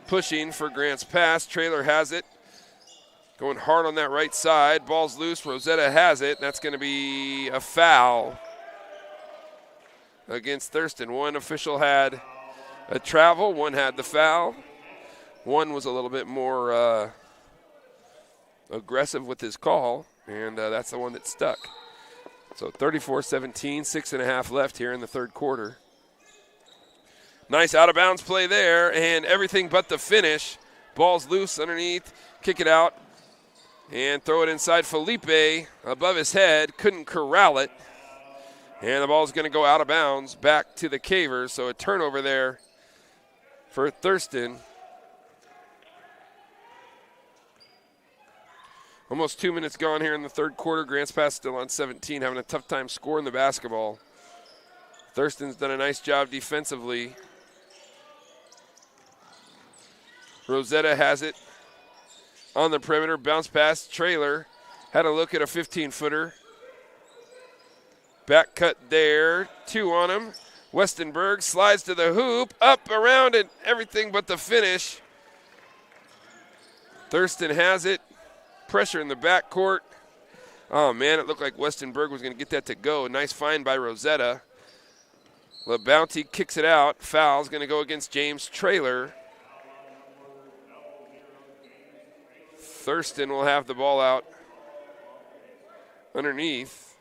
pushing for Grants Pass. Traylor has it. Going hard on that right side. Ball's loose. Rosetta has it. That's going to be a foul against Thurston. One official had a travel. One had the foul. One was a little bit more aggressive with his call, and that's the one that stuck. So 34-17, 6.5 left here in the third quarter. Nice out-of-bounds play there, and everything but the finish. Ball's loose underneath. Kick it out. And throw it inside Felipe above his head. Couldn't corral it. And the ball's going to go out of bounds back to the Cavers. So a turnover there for Thurston. Almost 2 minutes gone here in the third quarter. Grants Pass still on 17, having a tough time scoring the basketball. Thurston's done a nice job defensively. Rosetta has it on the perimeter, bounce pass. Traylor had a look at a 15-footer. Back cut there, two on him. Westenberg slides to the hoop, up, around it, everything but the finish. Thurston has it. Pressure in the backcourt. Oh, man, it looked like Westenberg was going to get that to go. Nice find by Rosetta. LeBounty kicks it out. Foul's going to go against James Traylor. Thurston will have the ball out underneath.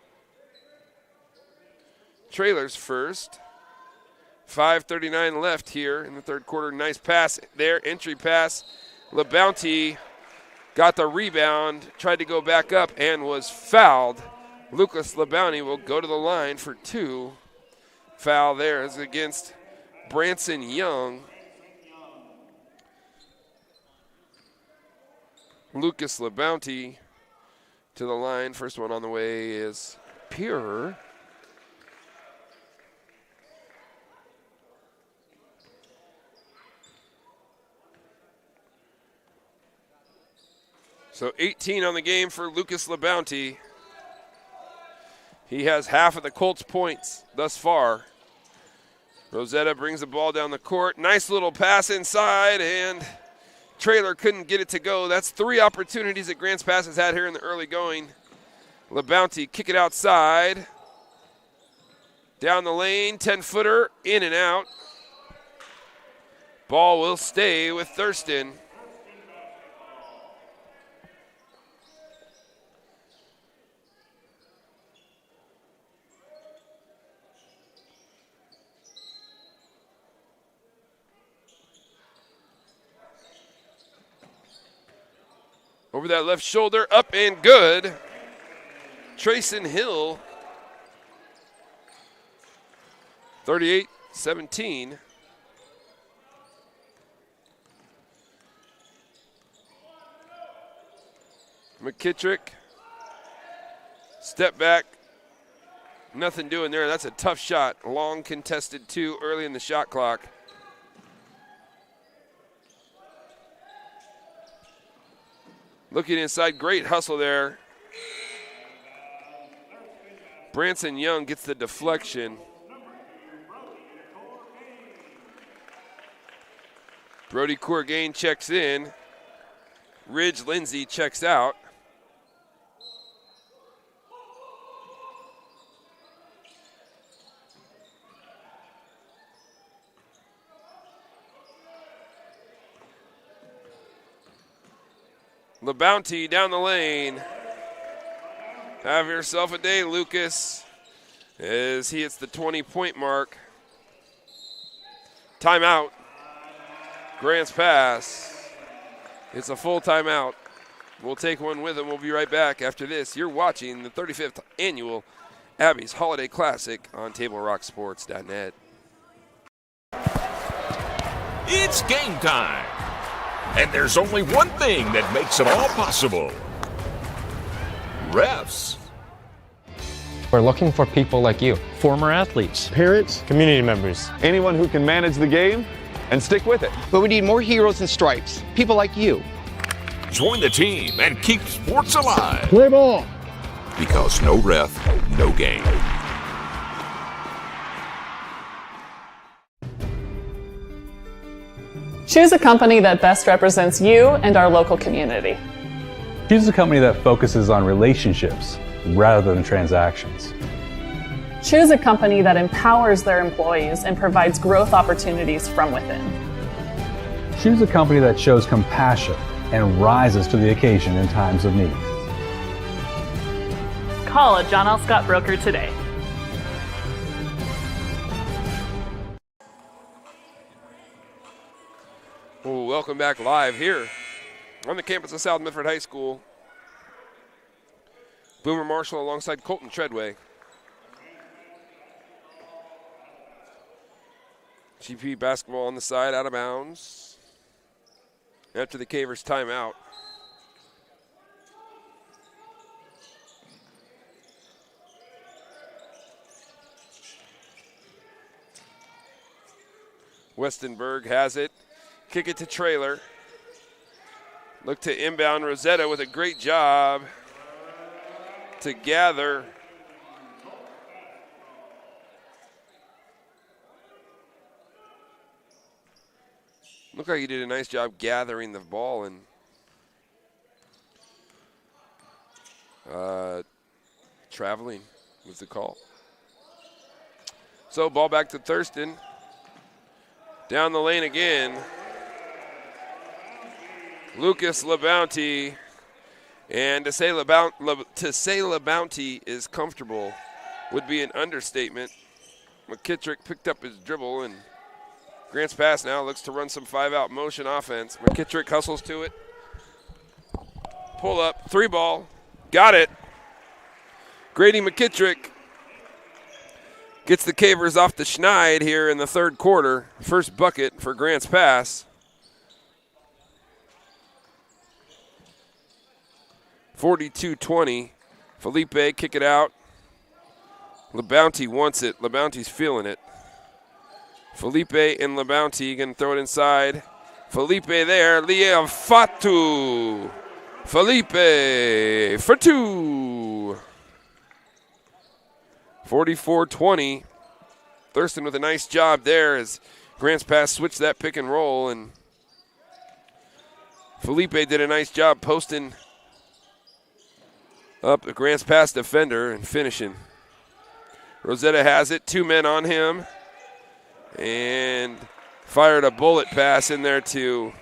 Traylor's first. 5:39 left here in the third quarter. Nice pass there, entry pass. LeBounty got the rebound, tried to go back up, and was fouled. Lucas LeBounty will go to the line for two. Foul there is against Branson Young. Lucas LeBounty to the line. First one on the way is Pure. So 18 on the game for Lucas LeBounty. He has half of the Colts' points thus far. Rosetta brings the ball down the court. Nice little pass inside, and Traylor couldn't get it to go. That's three opportunities that Grants Pass has had here in the early going. LeBounty kick it outside. Down the lane, 10-footer, in and out. Ball will stay with Thurston. Over Over that left shoulder, up and good. Trayson Hill, 38-17. McKittrick, step back, nothing doing there. That's a tough shot. Long contested 2 early in the shot clock. Looking inside, great hustle there. Branson Young gets the deflection. Brody Courgain checks in. Ridge Lindsay checks out. LeBounty down the lane. Have yourself a day, Lucas, as he hits the 20-point mark. Timeout. Grants Pass. It's a full timeout. We'll take one with him. We'll be right back after this. You're watching the 35th annual Abby's Holiday Classic on TableRockSports.net. It's game time. And there's only one thing that makes it all possible. Refs. We're looking for people like you. Former athletes. Parents. Community members. Anyone who can manage the game and stick with it. But we need more heroes in stripes. People like you. Join the team and keep sports alive. Play ball. Because no ref, no game. Choose a company that best represents you and our local community. Choose a company that focuses on relationships rather than transactions. Choose a company that empowers their employees and provides growth opportunities from within. Choose a company that shows compassion and rises to the occasion in times of need. Call a John L. Scott broker today. Well, welcome back live here on the campus of South Medford High School. Boomer Marshall alongside Colton Treadway. GP basketball on the side, out of bounds. After the Cavers timeout. Westenberg has it. Kick it to Trailer. Look to inbound Rosetta with a great job to gather. Looked like he did a nice job gathering the ball and traveling was the call. So ball back to Thurston. Down the lane again. Lucas LeBounty. And to say LeBounty is comfortable would be an understatement. McKittrick picked up his dribble, and Grants Pass now looks to run some 5-out motion offense. McKittrick hustles to it. Pull up, 3-ball. Got it. Grady McKittrick gets the Cavers off the schneid here in the third quarter. First bucket for Grants Pass. 42-20. Felipe kick it out. LeBounty wants it. LeBounty's feeling it. Felipe and LeBounty going to throw it inside. Felipe there. Liam Fatu. Felipe for two. 44-20. Thurston with a nice job there as Grants Pass switched that pick and roll, and Felipe did a nice job posting up the Grants Pass defender and finishing. Rosetta has it, 2 men on him, and fired a bullet pass in there to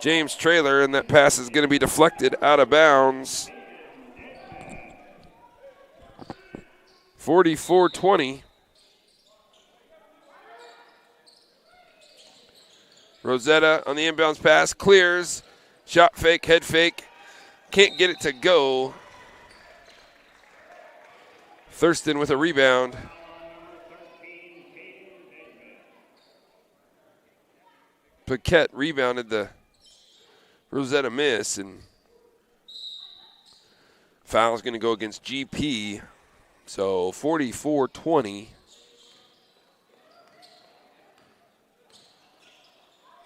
James Traylor, and that pass is going to be deflected out of bounds. 44-20. Rosetta on the inbounds pass, clears, Shot fake, head fake. Can't get it to go. Thurston with a rebound. Paquette rebounded the Rosetta miss, and foul's going to go against GP. So 44-20.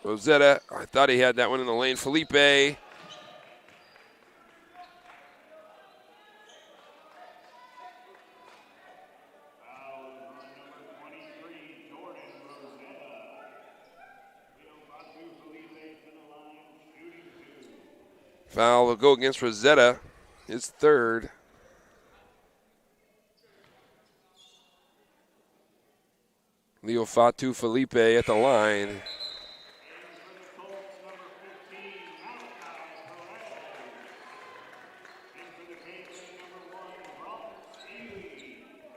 Rosetta, I thought he had that one in the lane. Felipe. Foul will go against Rosetta, his third. Leo Fatu Felipe at the line.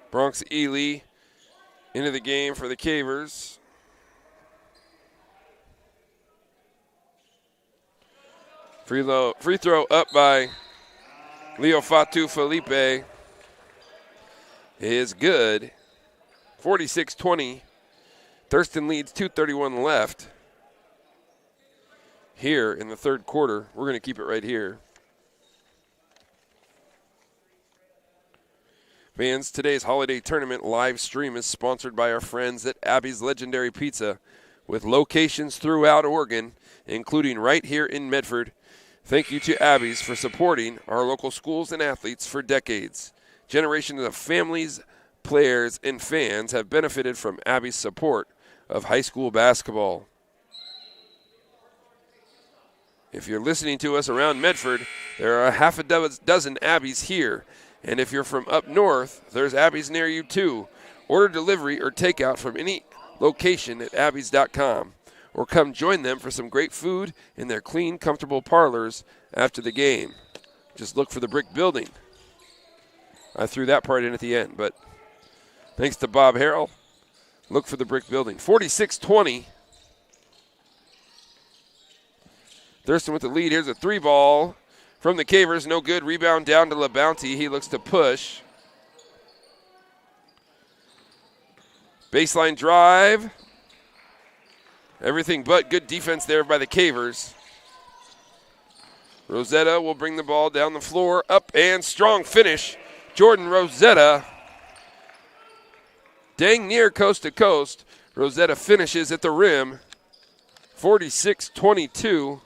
Bronx Ely into the game for the Cavers. Free throw up by Leo Fatu Felipe is good. 46-20. Thurston leads, 2:31 left here in the third quarter. We're going to keep it right here. Fans, today's holiday tournament live stream is sponsored by our friends at Abby's Legendary Pizza, with locations throughout Oregon, including right here in Medford. Thank you to Abby's for supporting our local schools and athletes for decades. Generations of families, players, and fans have benefited from Abby's support of high school basketball. If you're listening to us around Medford, there are a half a dozen Abby's here. And if you're from up north, there's Abby's near you too. Order delivery or takeout from any location at abbys.com. Or come join them for some great food in their clean, comfortable parlors after the game. Just look for the brick building. I threw that part in at the end, but thanks to Bob Harrell, look for the brick building. 46-20. Thurston with the lead. Here's a three ball from the Cavers. No good. Rebound down to LaBounty. He looks to push. Baseline drive. Everything but good defense there by the Cavers. Rosetta will bring the ball down the floor. Up and strong finish. Jordan Rosetta. Dang near coast to coast. Rosetta finishes at the rim. 46-22.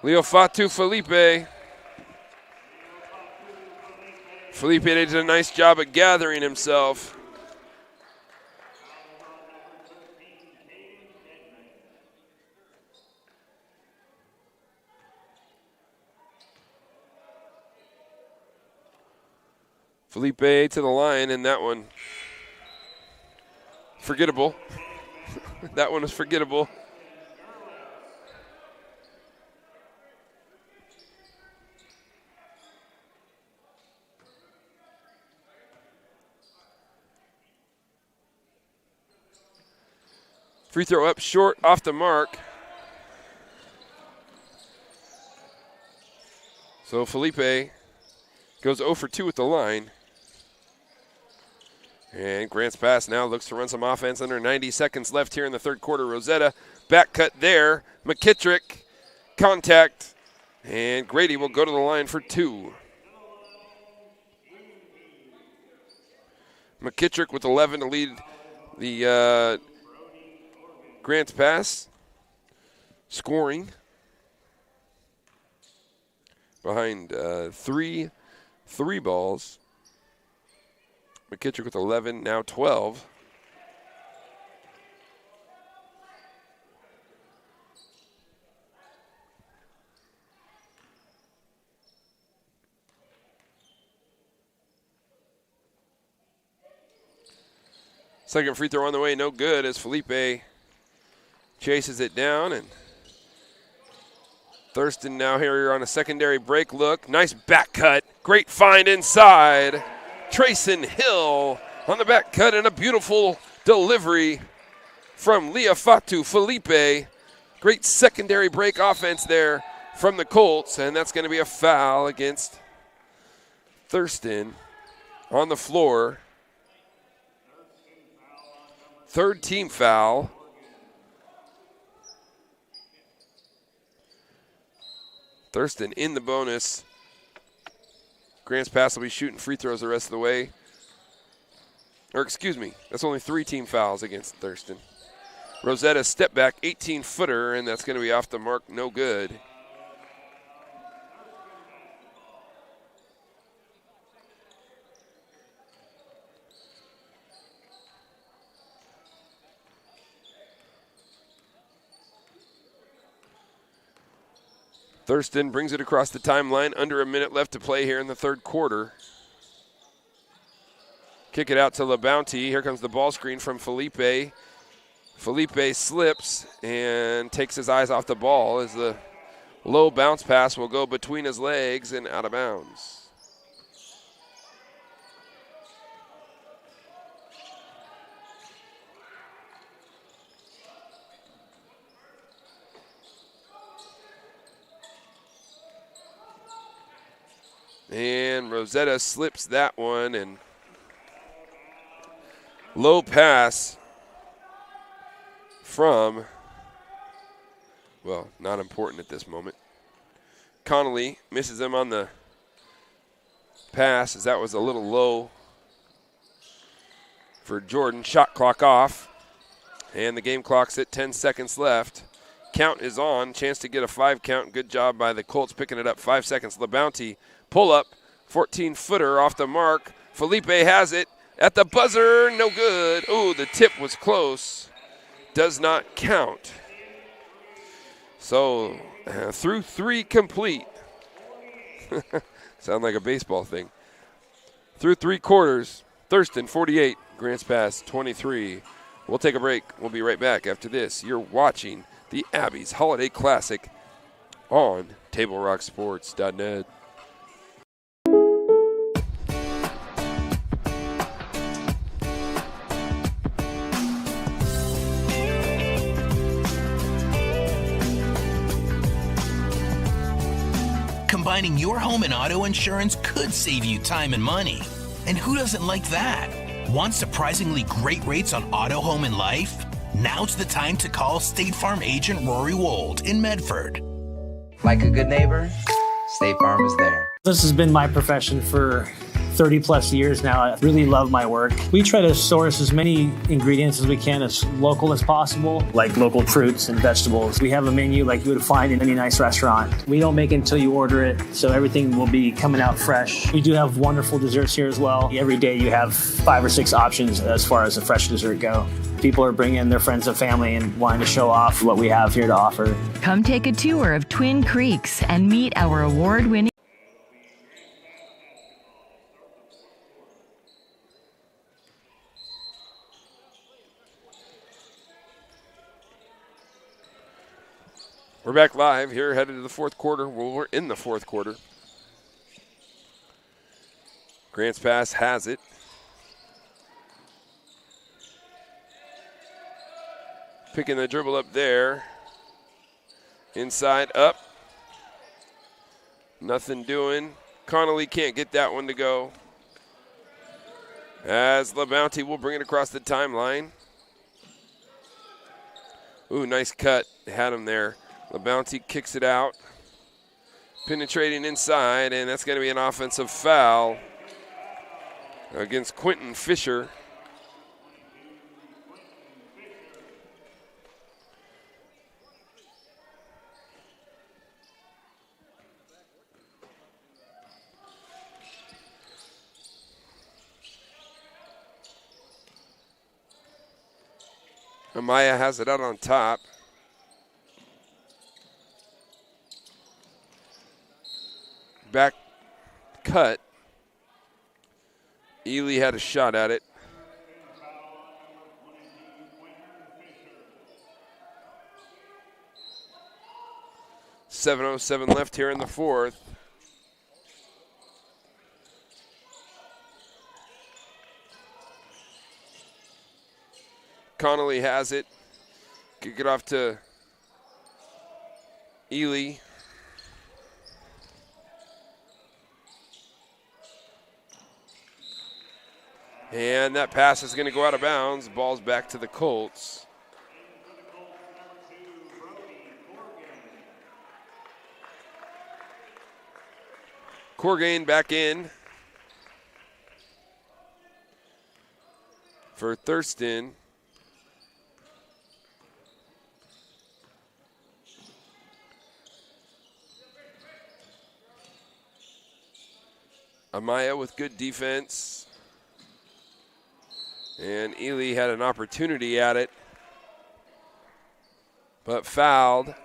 Leo Fatu Felipe. Felipe did a nice job of gathering himself. Felipe to the line, and that one forgettable. That one was forgettable. Free throw up short, off the mark. So Felipe goes 0 for 2 at the line. And Grant's pass now looks to run some offense under 90 seconds left here in the third quarter. Rosetta, back cut there. McKittrick, contact. And Grady will go to the line for 2. McKittrick with 11 to lead the Grant's pass. Scoring behind three balls. McKittrick with 11, now 12. Second free throw on the way, no good as Felipe chases it down, and Thurston now here on a secondary break look. Nice back cut, great find inside. Trayson Hill on the back cut, and a beautiful delivery from Liafatu Felipe. Great secondary break offense there from the Colts, and that's going to be a foul against Thurston on the floor. Third team foul. Thurston in the bonus. Grants Pass will be shooting free throws the rest of the way. Or excuse me, that's only 3 team fouls against Thurston. Rosetta step back, 18-footer, and that's going to be off the mark, no good. Thurston brings it across the timeline. Under a minute left to play here in the third quarter. Kick it out to LaBounty. Here comes the ball screen from Felipe. Felipe slips and takes his eyes off the ball as the low bounce pass will go between his legs and out of bounds. And Rosetta slips that one, and low pass from, well, not important at this moment. Connolly misses him on the pass as that was a little low for Jordan. Shot clock off, and the game clock's at 10 seconds left. Count is on. Chance to get a 5 count. Good job by the Colts picking it up. 5 seconds. LaBounty pull up. 14-footer off the mark. Felipe has it at the buzzer. No good. Oh, the tip was close. Does not count. So through 3 complete. Sound like a baseball thing. Through 3 quarters, Thurston 48, Grants Pass 23. We'll take a break. We'll be right back after this. You're watching the Abby's Holiday Classic on TableRockSports.net. Combining your home and auto insurance could save you time and money. And who doesn't like that? Want surprisingly great rates on auto, home, and life? Now's the time to call State Farm agent Rory Wold in Medford. Like a good neighbor, State Farm is there. This has been my profession for 30 plus years now. I really love my work. We try to source as many ingredients as we can, as local as possible, like local fruits and vegetables. We have a menu like you would find in any nice restaurant. We don't make it until you order it, so everything will be coming out fresh. We do have wonderful desserts here as well. Every day you have 5 or 6 options as far as a fresh dessert go. People are bringing their friends and family and wanting to show off what we have here to offer. Come take a tour of Twin Creeks and meet our award-winning. We're back live here, headed to the fourth quarter. Well, we're in the fourth quarter. Grants Pass has it. Picking the dribble up there. Inside, up. Nothing doing. Connolly can't get that one to go. As LaBounty will bring it across the timeline. Ooh, nice cut. Had him there. LaBounty kicks it out. Penetrating inside, and that's going to be an offensive foul against Quentin Fisher. Amaya has it out on top. Back cut. Ely had a shot at it. .707 left here in the fourth. Connolly has it. Kick it off to Ely. And that pass is going to go out of bounds. Ball's back to the Colts. Corgain back in for Thurston. Amaya with good defense. And Ely had an opportunity at it, but fouled.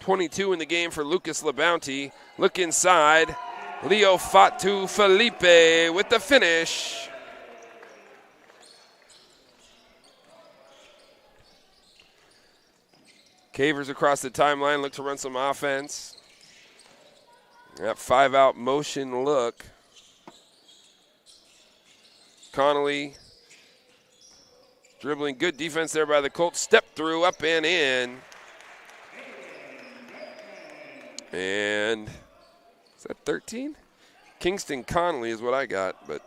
.22 in the game for Lucas LaBounty. Look inside. Leo Fatu Felipe with the finish. Cavers across the timeline, look to run some offense. That 5-out motion look. Connolly dribbling, good defense there by the Colts. Step through, up and in. And is that 13? Kingston Connolly is what I got, but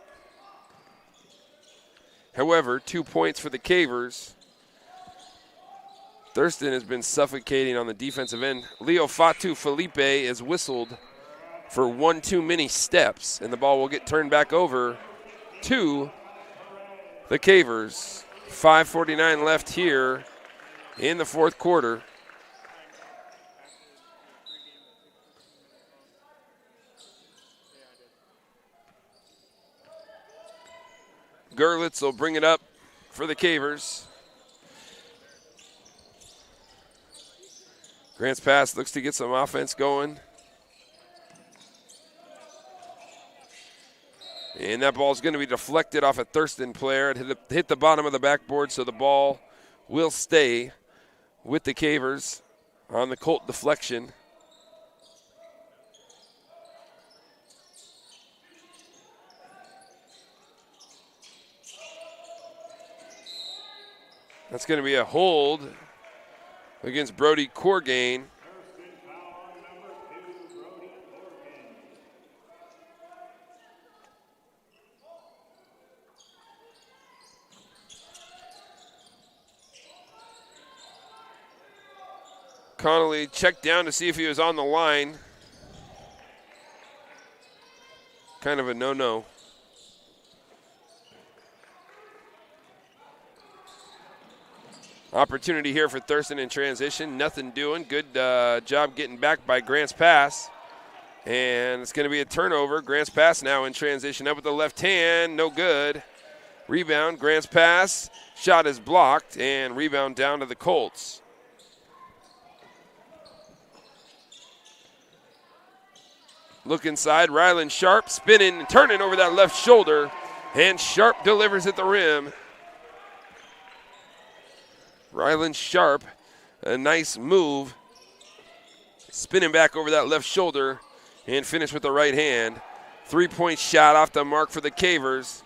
however, 2 points for the Cavers. Thurston has been suffocating on the defensive end. Leo Fatu Felipe is whistled for one too many steps, and the ball will get turned back over to the Cavers. 5:49 left here in the fourth quarter. Gerlitz will bring it up for the Cavers. Grant's pass looks to get some offense going. And that ball is going to be deflected off a Thurston player. It hit the bottom of the backboard, so the ball will stay with the Cavers on the Colt deflection. That's going to be a hold against Brody Corgain. Connolly checked down to see if he was on the line. Kind of a no-no. Opportunity here for Thurston in transition. Nothing doing. Good job getting back by Grant's pass. And it's going to be a turnover. Grant's pass now in transition. Up with the left hand. No good. Rebound. Grant's pass. Shot is blocked. And rebound down to the Colts. Look inside. Rylan Sharp spinning and turning over that left shoulder. And Sharp delivers at the rim. Rylan Sharp, a nice move. Spinning back over that left shoulder and finish with the right hand. 3-point shot off the mark for the Cavers.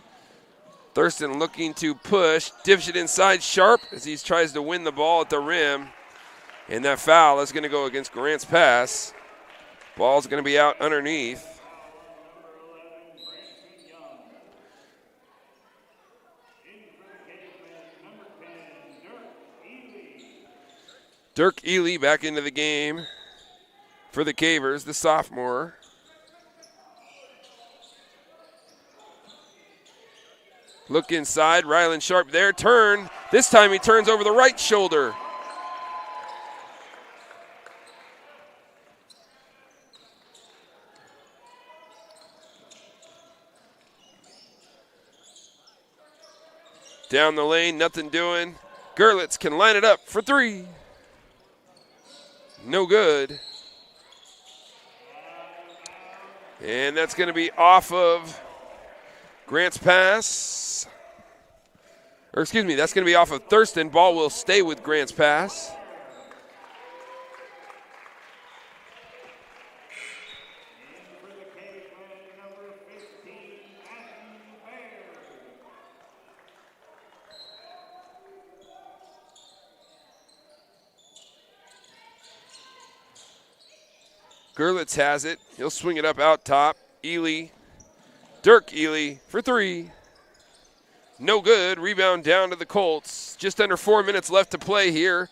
Thurston looking to push. Dips it inside Sharp as he tries to win the ball at the rim. And that foul is going to go against Grant's pass. Ball's going to be out underneath. Dirk Ely back into the game for the Cavers, the sophomore. Look inside, Rylan Sharp there, turn. This time he turns over the right shoulder. Down the lane, nothing doing. Gerlitz can line it up for three. No good. And that's going to be off of Grant's pass. Or excuse me, that's going to be off of Thurston. Ball will stay with Grant's pass. Gerlitz has it. He'll swing it up out top. Ely, Dirk Ely for three. No good. Rebound down to the Colts. Just under 4 minutes left to play here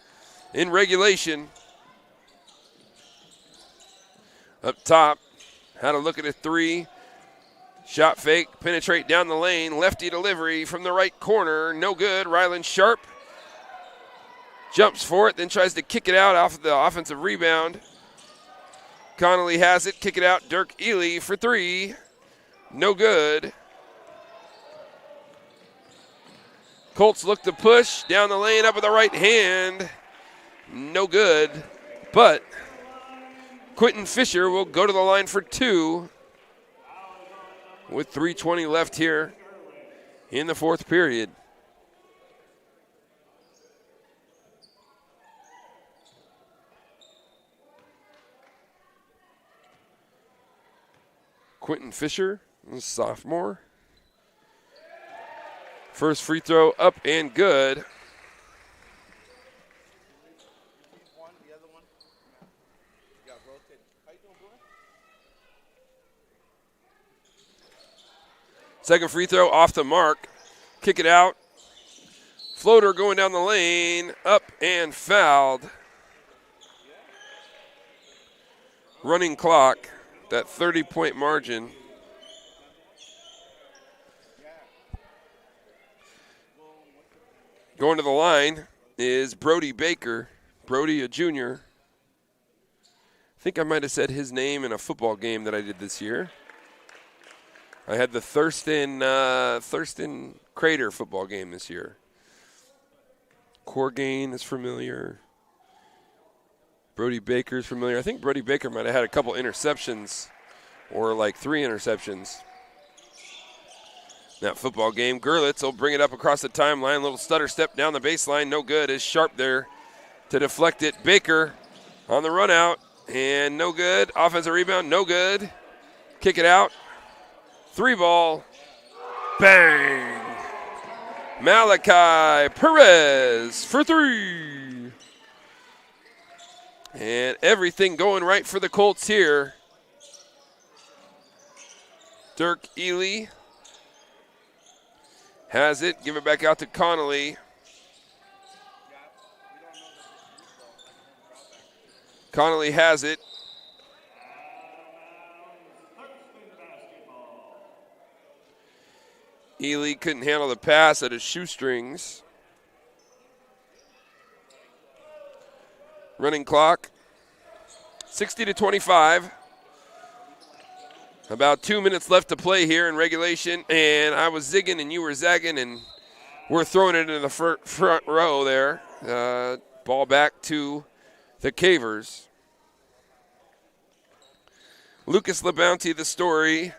in regulation. Up top, had a look at a three. Shot fake, penetrate down the lane. Lefty delivery from the right corner. No good. Ryland Sharp jumps for it, then tries to kick it out off of the offensive rebound. Connolly has it. Kick it out. Dirk Ely for three. No good. Colts look to push down the lane up with the right hand. No good. But Quentin Fisher will go to the line for two with 3:20 left here in the fourth period. Quentin Fisher, a sophomore. First free throw up and good. Second free throw off the mark. Kick it out. Floater going down the lane. Up and fouled. Running clock. That 30-point margin. Going to the line is Brody Baker. Brody, a junior. I think I might have said his name in a football game that I did this year. I had the Thurston Crater football game this year. Corgain is familiar. Brody Baker is familiar. I think Brody Baker might have had a couple interceptions or like 3 interceptions. That football game. Gerlitz will bring it up across the timeline. Little stutter step down the baseline. No good. Is Sharp there to deflect it. Baker on the run out. And no good. Offensive rebound. No good. Kick it out. 3 ball. Bang. Malachi Perez for 3. And everything going right for the Colts here. Dirk Ely has it. Give it back out to Connolly. Connolly has it. Ely couldn't handle the pass at his shoestrings. Running clock, 60-25. About 2 minutes left to play here in regulation, and I was zigging and you were zagging, and we're throwing it into the front row there. Ball back to the Cavers. Lucas LeBounty, the story.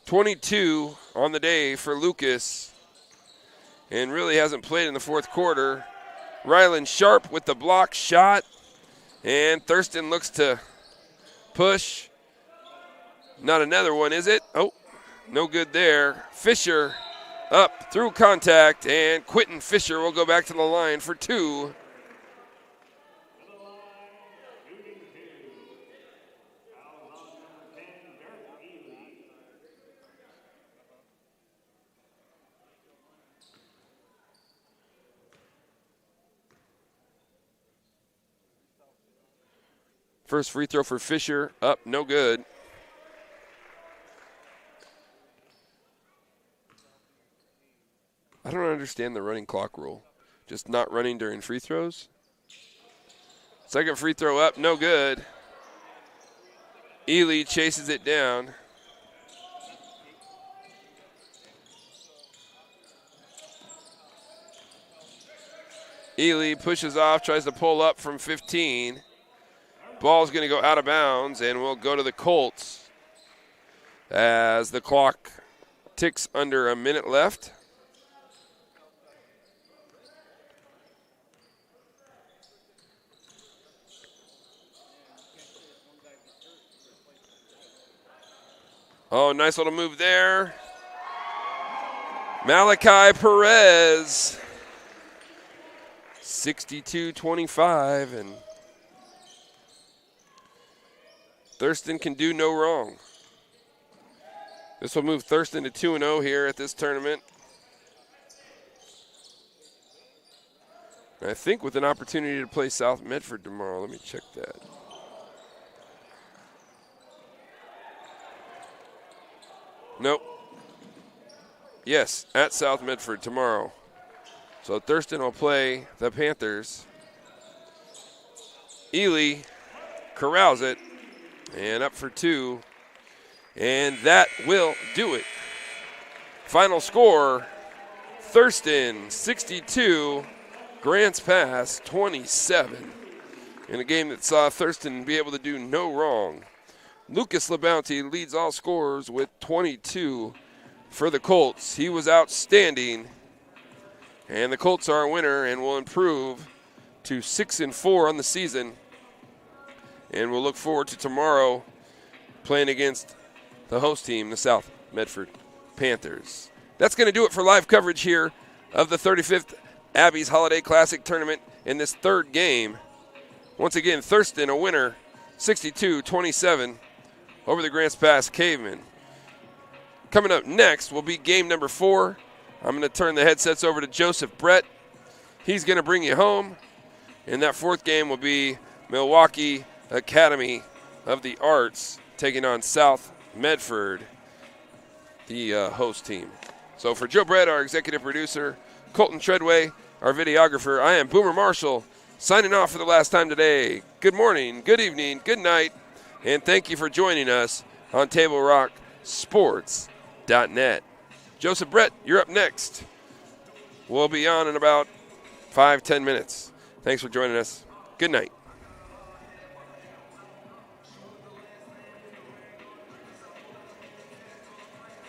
22 on the day for Lucas, and really hasn't played in the fourth quarter. Ryland Sharp with the block shot, and Thurston looks to push. Not another one, is it? Oh, no good there. Fisher up through contact, and Quentin Fisher will go back to the line for 2. First free throw for Fisher, up, no good. I don't understand the running clock rule. Just not running during free throws. Second free throw up, no good. Ely chases it down. Ely pushes off, tries to pull up from 15. Ball's going to go out of bounds, and we'll go to the Colts as the clock ticks under a minute left. Oh, nice little move there. Malachi Perez, 62-25, and Thurston can do no wrong. This will move Thurston to 2-0 here at this tournament. I think with an opportunity to play South Medford tomorrow. Let me check that. Nope. Yes, at South Medford tomorrow. So Thurston will play the Panthers. Ely corrals it and up for 2. And that will do it. Final score, Thurston 62, Grants Pass 27. In a game that saw Thurston be able to do no wrong. Lucas LeBounty leads all scorers with 22 for the Colts. He was outstanding. And the Colts are a winner and will improve to 6-4 on the season. And we'll look forward to tomorrow playing against the host team, the South Medford Panthers. That's going to do it for live coverage here of the 35th Abby's Holiday Classic Tournament in this third game. Once again, Thurston a winner, 62-27 over the Grants Pass Cavemen. Coming up next will be game number 4. I'm going to turn the headsets over to Joseph Brett. He's going to bring you home. And that fourth game will be Milwaukee Academy of the Arts taking on South Medford, the host team. So for Joe Brett, our executive producer, Colton Treadway, our videographer, I am Boomer Marshall, signing off for the last time today. Good morning, good evening, good night, and thank you for joining us on TableRockSports.net. Joseph Brett, you're up next. We'll be on in about 5-10 minutes. Thanks for joining us. Good night.